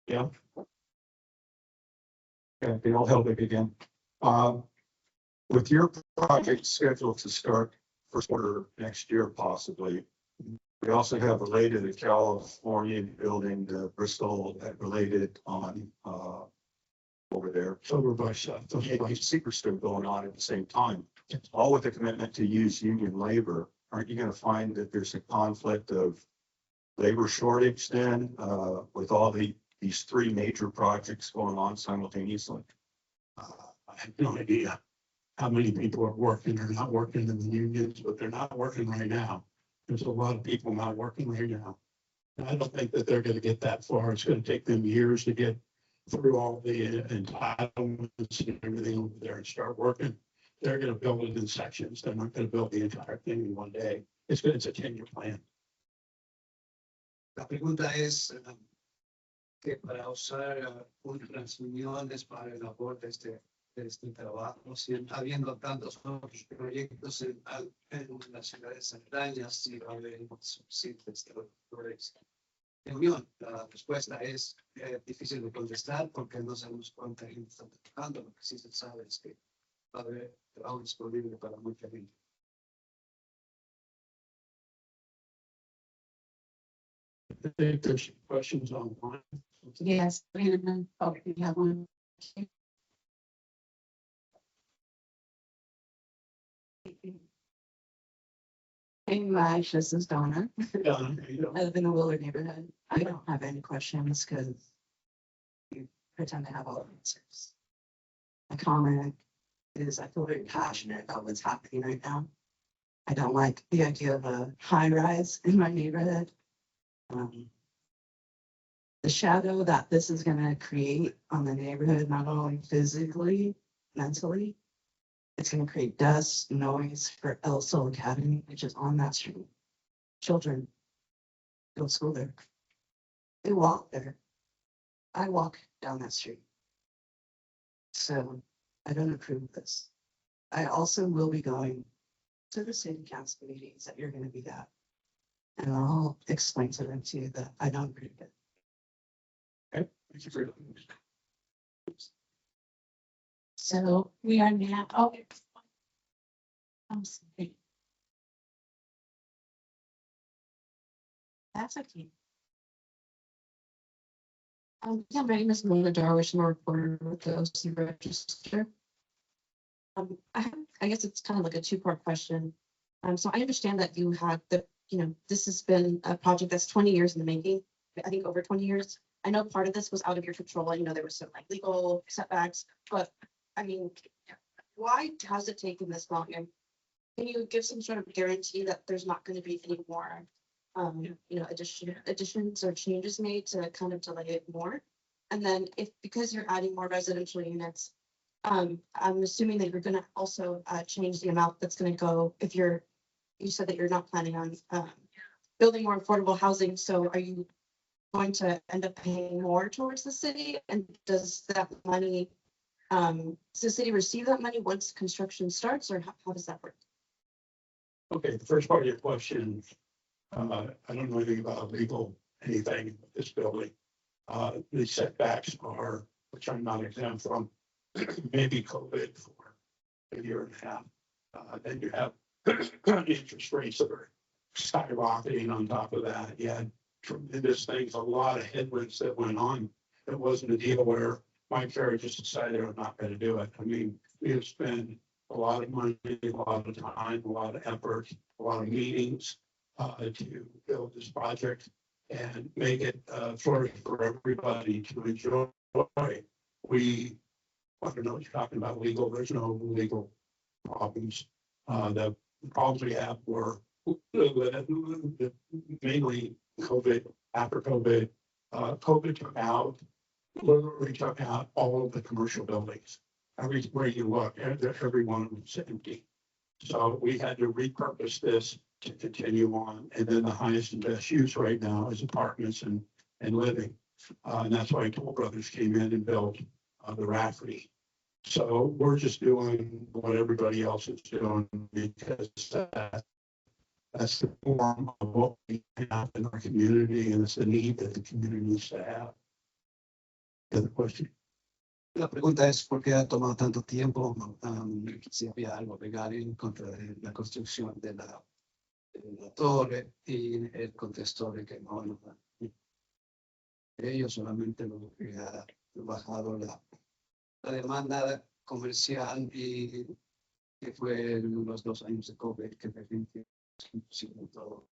Yeah. Okay, I'll help it again. With your project scheduled to start first quarter next year, possibly. We also have related to California building the Bristol related on over there. Over by South. Secret still going on at the same time, all with the commitment to use union labor. Aren't you going to find that there's a conflict of labor shortage then with all these three major projects going on simultaneously? I have no idea how many people are working or not working in the unions, but they're not working right now. There's a lot of people not working right now. And I don't think that they're going to get that far. It's going to take them years to get through all the entitlements and everything over there and start working. They're going to build it in sections. They're not going to build the entire thing in one day. It's a 10-year plan. La pregunta es que para usar unas uniones para el aporte de este trabajo, habiendo tantos otros proyectos en las ciudades aledañas y va a haber subsidios de unión. La respuesta es difícil de contestar porque no sabemos cuánta gente está trabajando. Lo que sí se sabe es que va a haber trabajo disponible para mucha gente. I think there's questions online. Yes, and oh, we have one. Hey, Raj, this is Donna. Yeah, you know, I live in the Willard neighborhood. I don't have any questions because you pretend to have all the answers. My comment is I feel very passionate about what's happening right now. I don't like the idea of a high rise in my neighborhood. The shadow that this is gonna create on the neighborhood, not only physically, mentally, it's gonna create dust, noise for El Sol Academy, which is on that street. Children go to school there. They walk there. I walk down that street. So I don't approve of this. I also will be going to the city council meetings that you're gonna be at. And I'll explain to them too that I don't agree with it. thank you for your. So we are now, oh. I'm sorry. That's okay. Yeah, my name is Mona Darwish, I'm a reporter with the OC Register. I guess it's kind of like a two-part question. So I understand that you had this has been a project that's 20 years in the making, I think over 20 years. I know part of this was out of your control, there was some like legal setbacks, but I mean, why has it taken this long? And can you give some sort of guarantee that there's not going to be any more, additions or changes made to kind of delay it more? And then because you're adding more residential units, I'm assuming that you're going to also change the amount that's going to go you said that you're not planning on building more affordable housing. So are you going to end up paying more towards the city? And does that money, does the city receive that money once construction starts, or how does that work? Okay, the first part of your question, I don't know anything about anything with this building. The setbacks are, which I'm not exempt from, maybe COVID for a year and a half. Then you have interest rates that are skyrocketing on top of that. You had tremendous things, a lot of headwinds that went on. It wasn't a deal where Mike Ferry just decided I'm not going to do it. I mean, we have spent a lot of money, a lot of time, a lot of effort, a lot of meetings to build this project and make it flourish for everybody to enjoy. I don't know what you're talking about legal. There's no legal problems. The problems we have were mainly COVID. After COVID, COVID literally took out all of the commercial buildings. Everywhere you look, every one of them was empty. So we had to repurpose this to continue on. And then the highest and best use right now is apartments and living. And that's why Toll Brothers came in and built the Rafferty. So we're just doing what everybody else is doing because that's the form of what we have in our community, and it's the need that the community needs to have. Other question? La pregunta es por qué ha tomado tanto tiempo, si había algo legal en contra de la construcción de la torre, y él contestó de que no, ellos solamente lo que ha bajado la demanda comercial, y que fue los 2 años de COVID que permitió todo.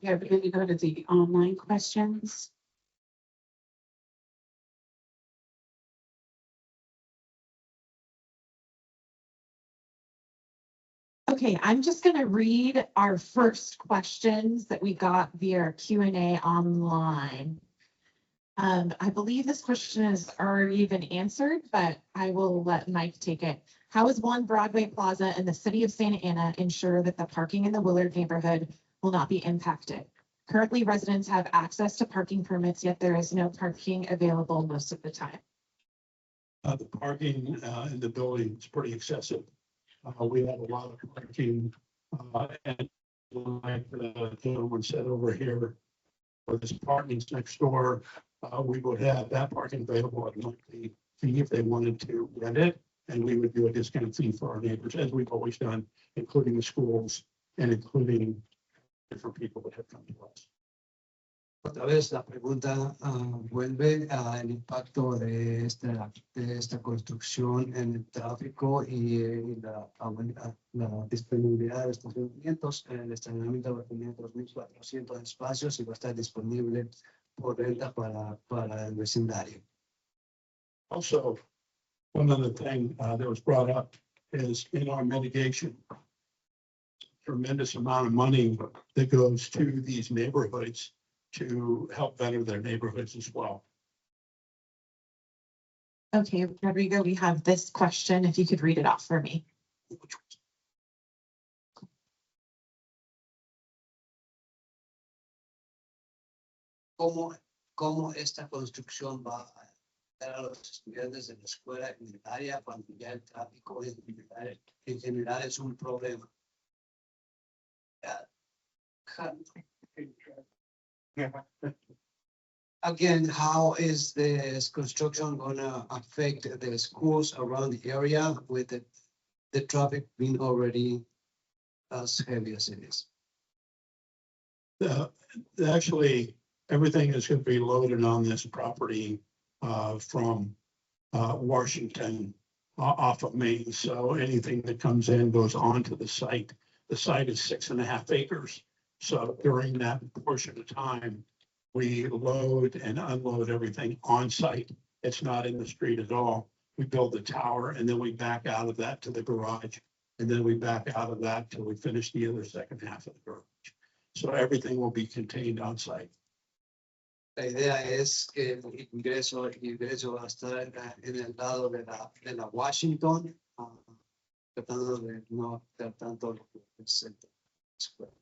Yeah, we're going to go to the online questions. Okay, I'm just going to read our first questions that we got via Q&A online. I believe this question has already been answered, but I will let Mike take it. How is One Broadway Plaza and the city of Santa Ana ensure that the parking in the Willard neighborhood will not be impacted? Currently, residents have access to parking permits, yet there is no parking available most of the time. The parking in the building is pretty excessive. We have a lot of parking, and like the gentleman said over here, where this parking's next door, we would have that parking available at monthly fee if they wanted to rent it. And we would do a discount fee for our neighbors, as we've always done, including the schools and including different people that have come to us. Otra vez la pregunta vuelve al impacto de esta construcción en el tráfico y la disponibilidad de estacionamientos. El estacionamiento va a tener 2.400 espacios y va a estar disponible por renta para el vecindario. Also, one other thing that was brought up is in our mitigation, tremendous amount of money that goes to these neighborhoods to help better their neighborhoods as well. Okay, Rodrigo, we have this question. If you could read it off for me. ¿Cómo esta construcción va a ayudar a los estudiantes de la escuela en el área cuando ya el tráfico en general es un problema? Again, how is this construction gonna affect the schools around the area with the traffic being already as heavy as it is? Actually, everything is going to be loaded on this property from Washington off of Main. So anything that comes in goes onto the site. The site is 6.5 acres. So during that portion of time, we load and unload everything on site. It's not in the street at all. We build the tower and then we back out of that to the garage. And then we back out of that till we finish the other second half of the garage. So everything will be contained on site. La idea es que el ingreso va a estar en el lado de la Washington, tratando de no afectar tanto lo que es el escuela.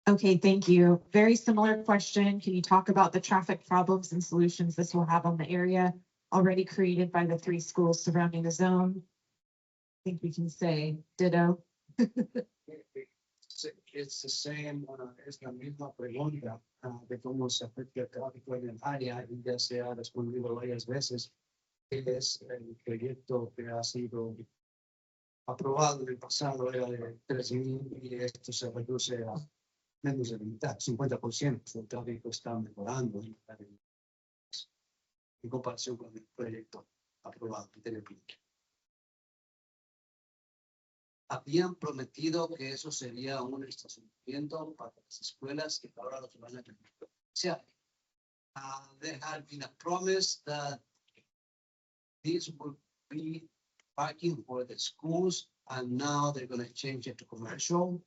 Okay, thank you. Very similar question. Can you talk about the traffic problems and solutions this will have on the area already created by the 3 schools surrounding the zone? I think we can say ditto. It's the same, es la misma pregunta de cómo se afecta el tráfico en el área y ya se ha respondido varias veces. Es el proyecto que ha sido aprobado en el pasado, era de 3.000 y esto se reduce a menos de la mitad, 50%. El tráfico está mejorando en comparación con el proyecto aprobado anteriormente. Habían prometido que eso sería un estacionamiento para las escuelas que ahora los van a beneficiar. There had been a promise that this would be parking for the schools, and now they're going to change it to commercial.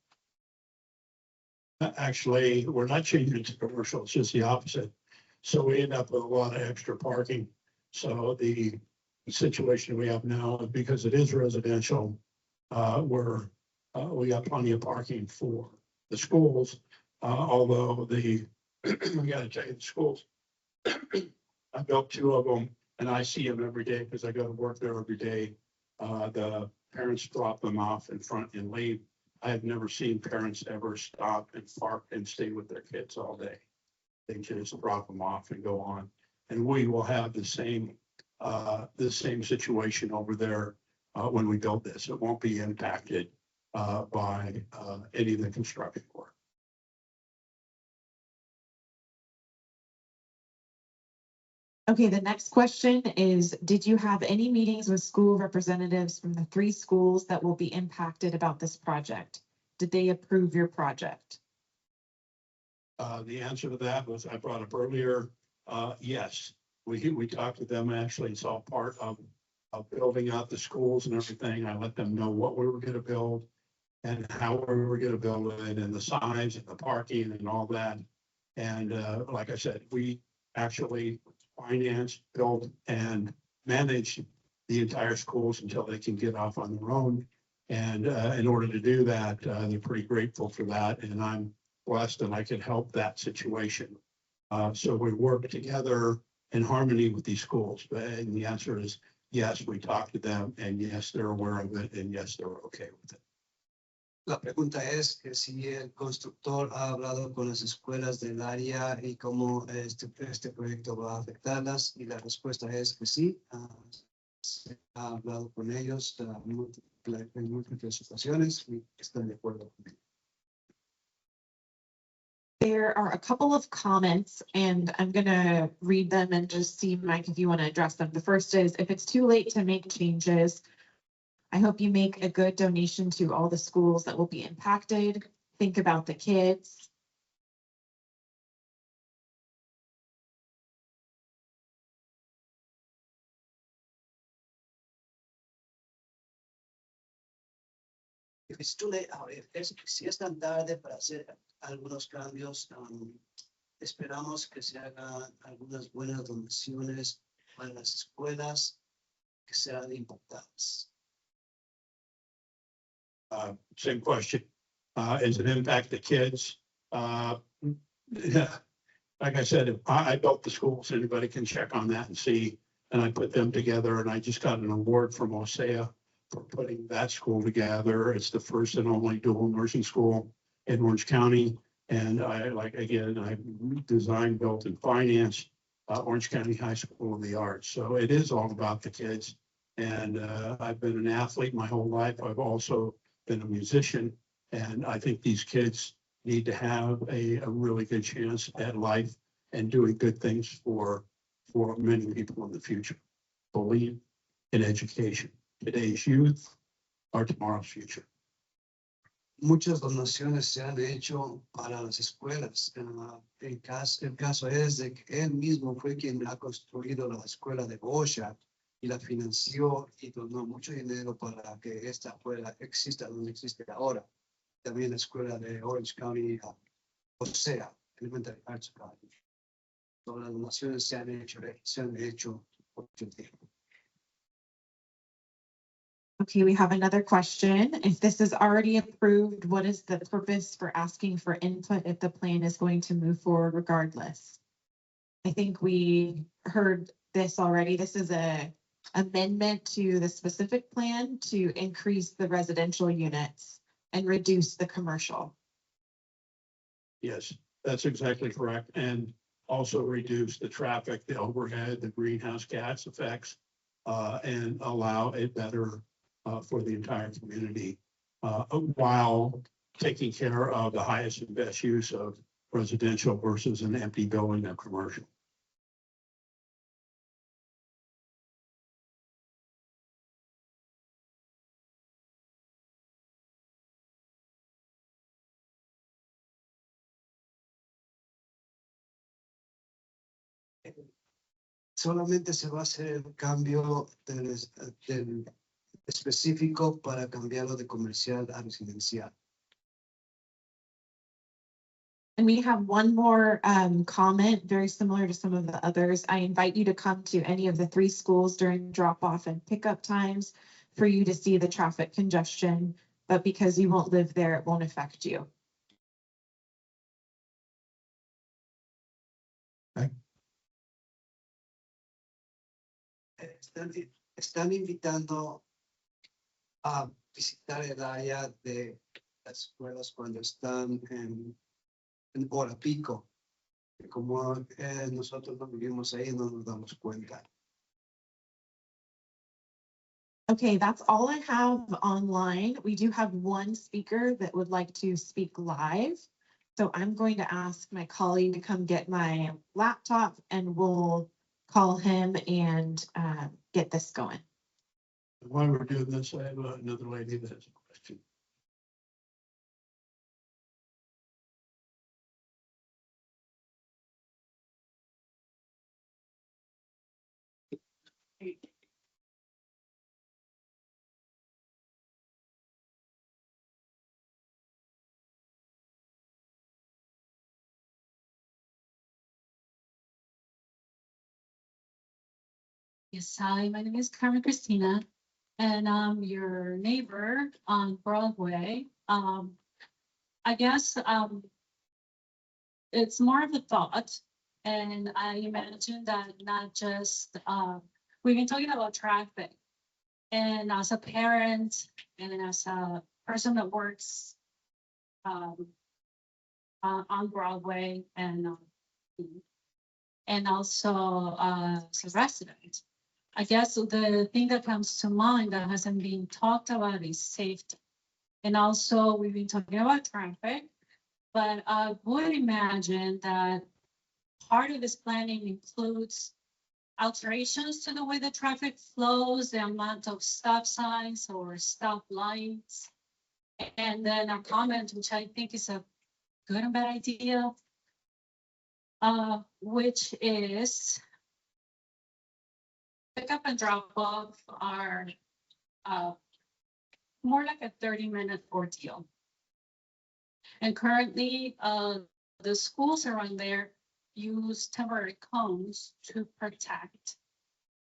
Actually, we're not changing it to commercial, it's just the opposite. So we end up with a lot of extra parking. So the situation we have now, because it is residential, we got plenty of parking for the schools, although we gotta tell you, the schools, I built 2 of them and I see them every day because I go to work there every day. The parents drop them off in front and leave. I have never seen parents ever stop and park and stay with their kids all day. They just drop them off and go on. And we will have the same situation over there when we build this. It won't be impacted by any of the construction work. Okay, the next question is, did you have any meetings with school representatives from the 3 schools that will be impacted about this project? Did they approve your project? The answer to that was, I brought up earlier, yes. We talked to them, actually. It's all part of building out the schools and everything. I let them know what we were gonna build and how we were gonna build it and the size and the parking and all that. And like I said, we actually finance, build, and manage the entire schools until they can get off on their own. And in order to do that, they're pretty grateful for that, and I'm blessed and I can help that situation. So we work together in harmony with these schools, and the answer is yes, we talk to them, and yes, they're aware of it, and yes, they're okay with it. La pregunta es que si el constructor ha hablado con las escuelas del área y cómo este proyecto va a afectarlas, y la respuesta es que sí, se ha hablado con ellos en múltiples ocasiones y están de acuerdo con ello. There are a couple of comments and I'm gonna read them and just see, Mike, if you want to address them. The first is, if it's too late to make changes, I hope you make a good donation to all the schools that will be impacted. Think about the kids. If it's too late, si es tan tarde para hacer algunos cambios, esperamos que se hagan algunas buenas donaciones para las escuelas que serán impactadas. Same question. Is it impact the kids? Yeah, like I said, if I built the schools, anybody can check on that and see. And I put them together, and I just got an award from OSEA for putting that school together. It's the first and only dual nursing school in Orange County. And I designed, built, and financed Orange County High School of the Arts. So it is all about the kids. And I've been an athlete my whole life. I've also been a musician. And I think these kids need to have a really good chance at life and doing good things for many people in the future. Believe in education. Today's youth are tomorrow's future. Muchas donaciones se han hecho para las escuelas. El caso es de que él mismo fue quien ha construido la escuela de Boya y la financió y donó mucho dinero para que esta escuela exista donde existe ahora. También la escuela de Orange County, OSEA, Elementary Arts College. Todas las donaciones se han hecho por mucho tiempo. Okay, we have another question. If this is already approved, what is the purpose for asking for input if the plan is going to move forward regardless? I think we heard this already. This is a amendment to the specific plan to increase the residential units and reduce the commercial. Yes, that's exactly correct. And also reduce the traffic, the overhead, the greenhouse gas effects, and allow a better for the entire community, while taking care of the highest and best use of residential versus an empty building of commercial. Solamente se va a hacer el cambio del específico para cambiarlo de comercial a residencial. And we have one more comment, very similar to some of the others. I invite you to come to any of the 3 schools during drop-off and pickup times for you to see the traffic congestion, but because you won't live there, it won't affect you. Están invitando a visitar el área de las escuelas cuando están en hora pico. Como nosotros no vivimos ahí, no nos damos cuenta. Okay, that's all I have online. We do have one speaker that would like to speak live. So I'm going to ask my colleague to come get my laptop and we'll call him and get this going. While we're doing this, I have another lady that has a question. Yes, hi, my name is Carmen Christina, and I'm your neighbor on Broadway. I guess, it's more of a thought, and I imagine that not just, we've been talking about traffic. And as a parent and as a person that works, um, on Broadway and also, as a resident. I guess the thing that comes to mind that hasn't been talked about is safety. And also, we've been talking about traffic, but I would imagine that part of this planning includes alterations to the way the traffic flows, the amount of stop signs or stop lights. And then a comment, which I think is a good and bad idea, which is pick up and drop off are more like a 30-minute ordeal. And currently, the schools around there use temporary cones to protect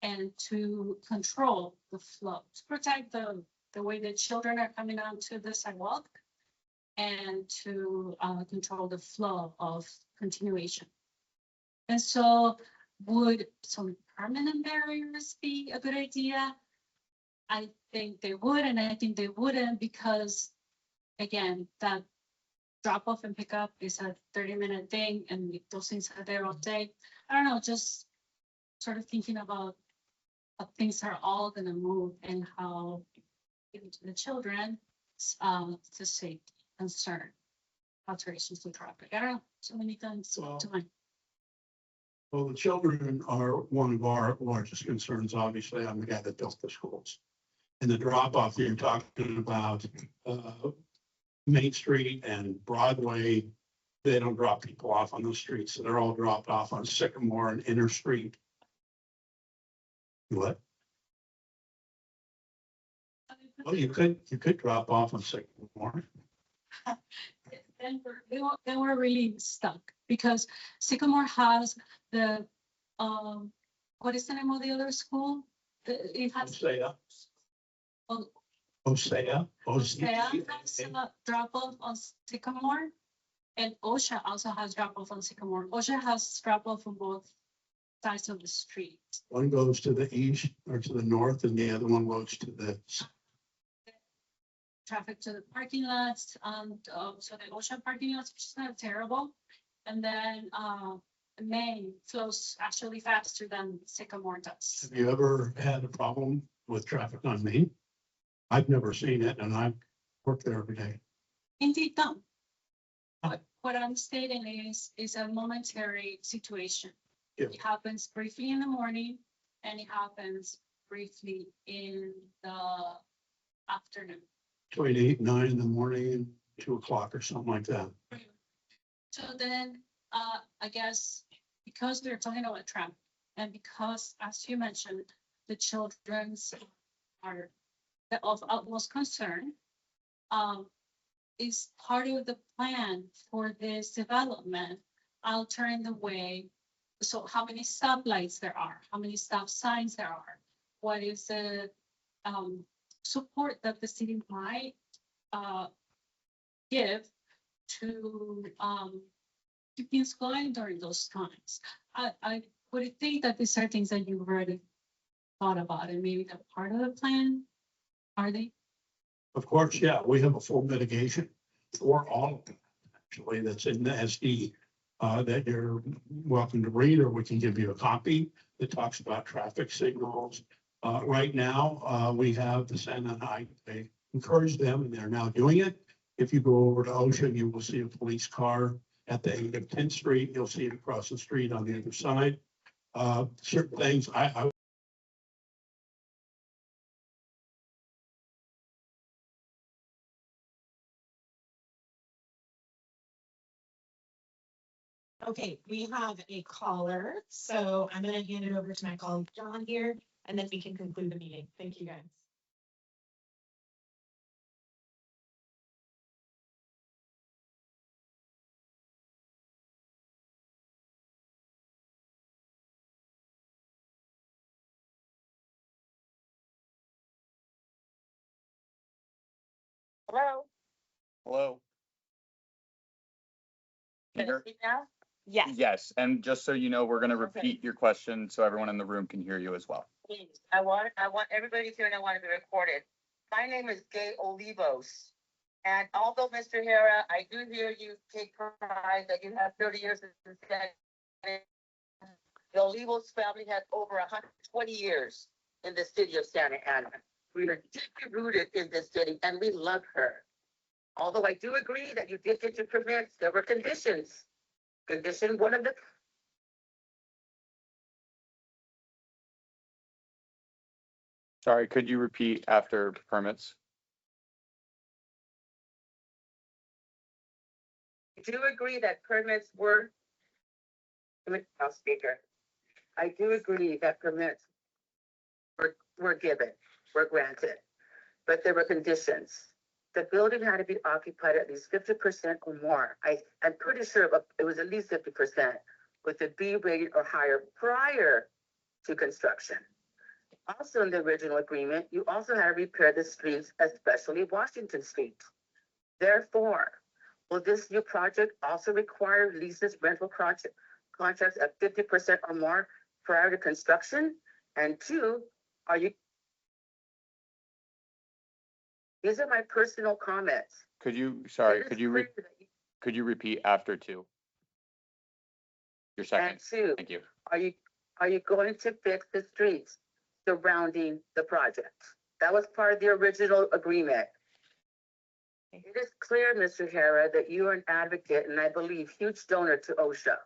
and to control the flow, to protect the way that children are coming onto the sidewalk and to control the flow of continuation. And so would some permanent barriers be a good idea? I think they would, and I think they wouldn't because, again, that drop off and pick up is a 30-minute thing and those things are there all day. I don't know, just sort of thinking about how things are all gonna move and how the children, to safety, concern, alterations to traffic. I don't know, so many things Well, to mind. Well, the children are one of our largest concerns, obviously. I'm the guy that built the schools. And the drop off you're talking about, Main Street and Broadway, they don't drop people off on those streets. So they're all dropped off on Sycamore and Inner Street. What? Well, you could drop off on Sycamore. Then we're really stuck because Sycamore has the, what is the name of the other school? It has. Osea. Oh, Osea. Osea has a drop off on Sycamore, and OSHA also has drop off on Sycamore. OSHA has drop off on both sides of the street. One goes to the east or to the north and the other one goes to the. Traffic to the parking lots, so the OSHA parking lots, which is not terrible. And then, Main flows actually faster than Sycamore does. Have you ever had a problem with traffic on Main? I've never seen it and I work there every day. Indeed, no. What I'm stating is a momentary situation. Yeah. It happens briefly in the morning and it happens briefly in the afternoon. Between 8 and 9 in the morning and 2 o'clock or something like that. So then, I guess, because we're talking about traffic and because, as you mentioned, the children's are of utmost concern, is part of the plan for this development, altering the way, so how many stoplights there are, how many stop signs there are, what is the support that the city might give to keep things going during those times. I would think that these are things that you've already thought about and maybe they're part of the plan. Are they? Of course, yeah, we have a full mitigation for all of them. Actually, that's in the SD that you're welcome to read, or we can give you a copy that talks about traffic signals. Right now, we have the Santa and I encourage them and they're now doing it. If you go over to Ocean, you will see a police car at the end of 10th Street. You'll see it across the street on the other side. Certain things I Okay, we have a caller, so I'm gonna hand it over to my colleague John here, and then we can conclude the meeting. Thank you, guys. Hello? Hello? Can you speak now? Yes. Yes, and just so you know, we're gonna Okay. repeat your question so everyone in the room can hear you as well. Please, I want everybody to hear and I want it to be recorded. My name is Gay Olivos. And although, Mr. Hera, I do hear you take pride that you have 30 years in the Senate, the Olivos family has over 120 years in the city of Santa Ana. We are deeply rooted in this city and we love her. Although I do agree that you did get your permits, there were conditions. Condition one of the Sorry, could you repeat after permits? I do agree that permits were, I'll speaker. I do agree that permits were given, were granted, but there were conditions. The building had to be occupied at least 50% or more. I'm pretty sure it was at least 50% with a B rated or higher prior to construction. Also in the original agreement, you also had to repair the streets, especially Washington Street. Therefore, will this new project also require leases, rental contracts at 50% or more prior to construction? And two, these are my personal comments. Could you, It sorry, is could you, clear that could you repeat after two? Your second, And two, thank you. are you going to fix the streets surrounding the project? That was part of the original agreement. It is clear, Mr. Hera, that you are an advocate and I believe huge donor to OSHA.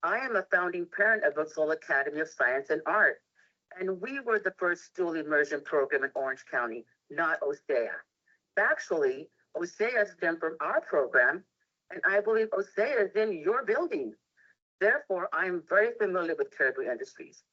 I am a founding parent of the Soul Academy of Science and Art, and we were the first dual immersion program in Orange County, not OSEA. Actually, OSEA stemmed from our program, and I believe OSEA is in your building. Therefore, I am very familiar with Caribou Industries.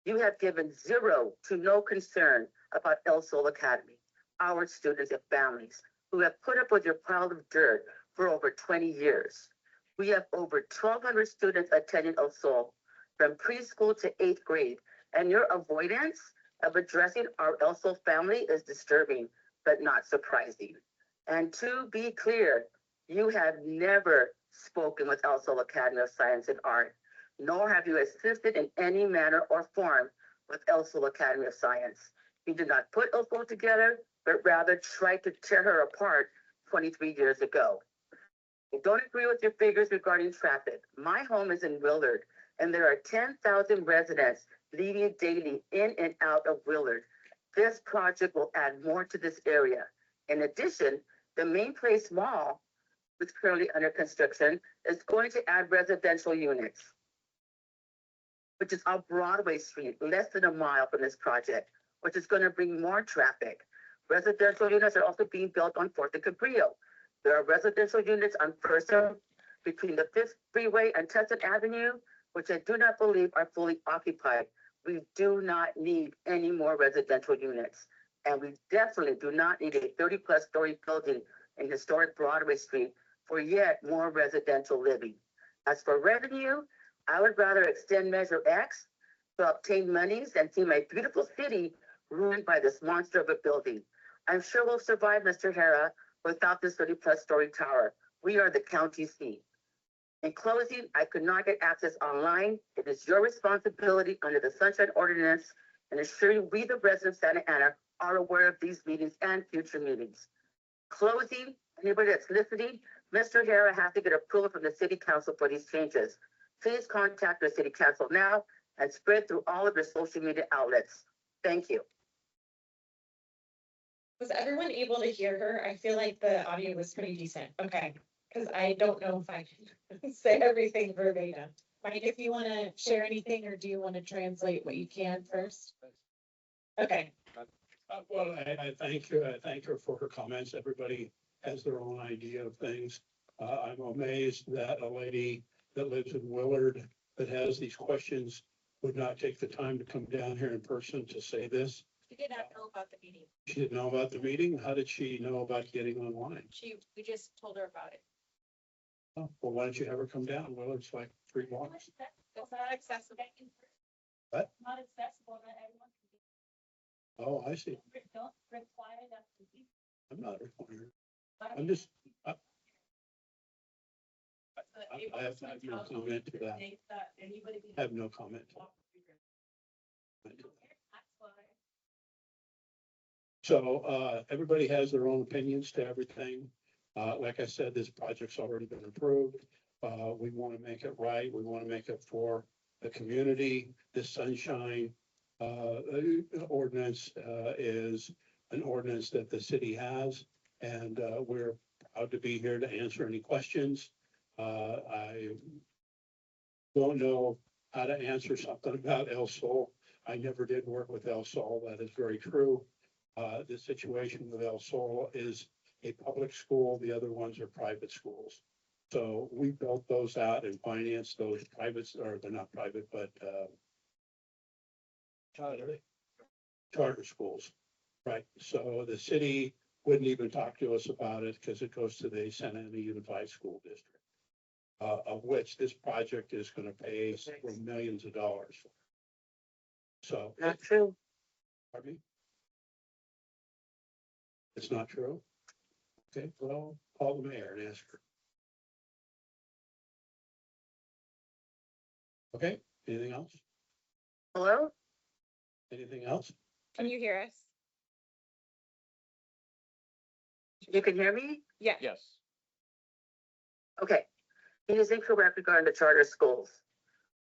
You have given zero to no concern about El Sol Academy, our students and families who have put up with your pile of dirt for over 20 years. We have over 1,200 students attending El Sol from preschool to 8th grade, and your avoidance of addressing our El Sol family is disturbing, but not surprising. And to be clear, you have never spoken with El Sol Academy of Science and Art, nor have you assisted in any manner or form with El Sol Academy of Science. You did not put El Sol together, but rather tried to tear her apart 23 years ago. I don't agree with your figures regarding traffic. My home is in Willard, and there are 10,000 residents leaving daily in and out of Willard. This project will add more to this area. In addition, the Main Place Mall, which is currently under construction, is going to add residential units, which is on Broadway Street, less than a mile from this project, which is going to bring more traffic. Residential units are also being built on 4th and Cabrillo. There are residential units on First between the 5th Freeway and Tustin Avenue, which I do not believe are fully occupied. We do not need any more residential units. And we definitely do not need a 30-plus story building in historic Broadway Street for yet more residential living. As for revenue, I would rather extend Measure X to obtain monies than see my beautiful city ruined by this monster of a building. I'm sure we'll survive, Mr. Hera, without this 30-plus story tower. We are the county seat. In closing, I could not get access online. It is your responsibility under the Sunshine Ordinance and ensuring we, the residents of Santa Ana, are aware of these meetings and future meetings. Closing, anybody that's listening, Mr. Hera has to get approval from the City Council for these changes. Please contact the City Council now and spread through all of your social media outlets. Thank you. Was everyone able to hear her? I feel like the audio was pretty decent. Okay, because I don't know if I can say everything verbatim. Mike, if you want to share anything, or do you want to translate what you can first? Okay. Well, I thank you. I thank her for her comments. Everybody has their own idea of things. I'm amazed that a lady that lives in Willard that has these questions would not take the time to come down here in person to say this. She did not know about the meeting. She didn't know about the meeting. How did she know about getting online? We just told her about it. Oh, well, why don't you have her come down? Willard's like 3 blocks. It's not accessible. What? Not accessible, not everyone can be. Oh, I see. Don't reply that. I'm not requiring her. I'm just, I have no comment to that. I have no comment. So, everybody has their own opinions to everything. Like I said, this project's already been approved. We want to make it right. We want to make it for the community. This sunshine, ordinance, is an ordinance that the city has. And, we're proud to be here to answer any questions. I don't know how to answer something about El Sol. I never did work with El Sol. That is very true. The situation with El Sol is a public school. The other ones are private schools. So we built those out and financed those privates, or they're not private, but charter schools. Right. So the city wouldn't even talk to us about it because it goes to the Santa Ana Unified School District, of which this project is going to pay several millions of dollars. So. Not true. Pardon me? It's not true? Okay, well, call the mayor and ask her. Okay, anything else? Hello? Anything else? Can you hear us? You can hear me? Yes. Yes. Okay. He is incorrect regarding the charter schools.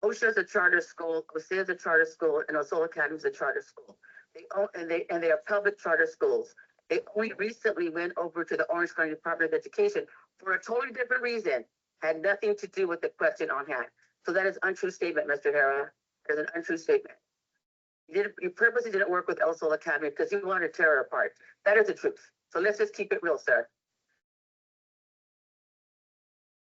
OSHA is a charter school, OSEA is a charter school, and Osceola Academy is a charter school. They are public charter schools. They only recently went over to the Orange County Department of Education for a totally different reason. Had nothing to do with the question on hand. So that is an untrue statement, Mr. Hara. That is an untrue statement. You purposely didn't work with Osceola Academy because you wanted to tear it apart. That is the truth. So let's just keep it real, sir.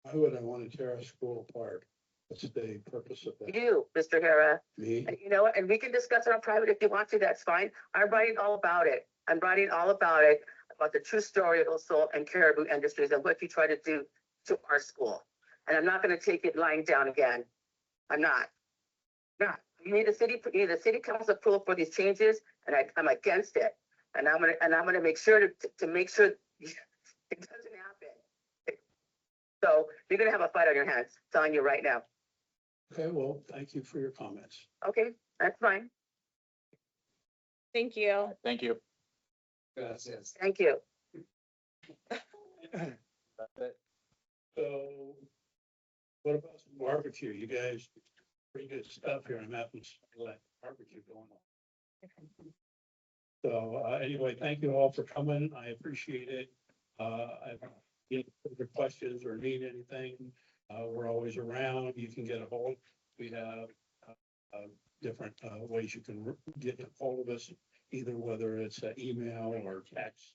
Why would I want to tear a school apart? What's the purpose of that? You, Mr. Hara. Me? And you know what? And we can discuss it on private if you want to. That's fine. I'm writing all about it. I'm writing all about it, about the true story of Osceola and Caribou Industries and what you try to do to our school. And I'm not going to take it lying down again. I'm not. Not. You need the city council approval for these changes, and I'm against it. And I'm gonna make sure to make sure it doesn't happen. So you're gonna have a fight on your hands. Telling you right now. Okay, well, thank you for your comments. Okay, that's fine. Thank you. Thank you. Gracias. Thank you. So what about some barbecue? You guys, pretty good stuff here. I'm having some of that barbecue going on. So anyway, thank you all for coming. I appreciate it. If you have further questions or need anything, we're always around. You can get a hold. We have different ways you can get a hold of us, either whether it's email or text,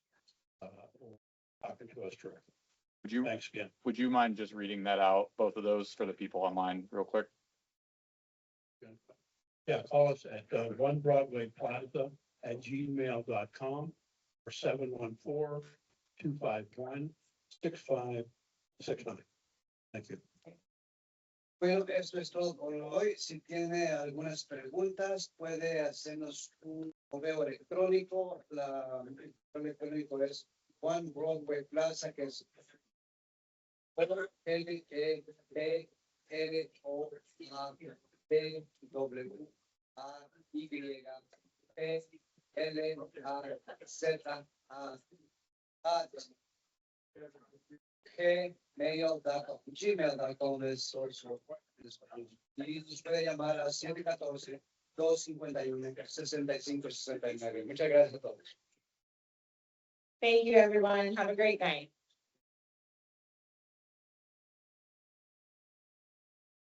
or talking to us directly. Thanks again. Would you mind just reading that out, both of those for the people online real quick? Yeah, call us at 1 Broadway Plaza at gmail.com or 714-251-6569. Thank you. Bueno, eso es todo por hoy. Si tiene algunas preguntas, puede hacernos un correo electrónico. El correo electrónico es One Broadway Plaza, que es gmail.com es y nos puede llamar a 714-251-6569. Muchas gracias a todos. Thank you, everyone. Have a great night.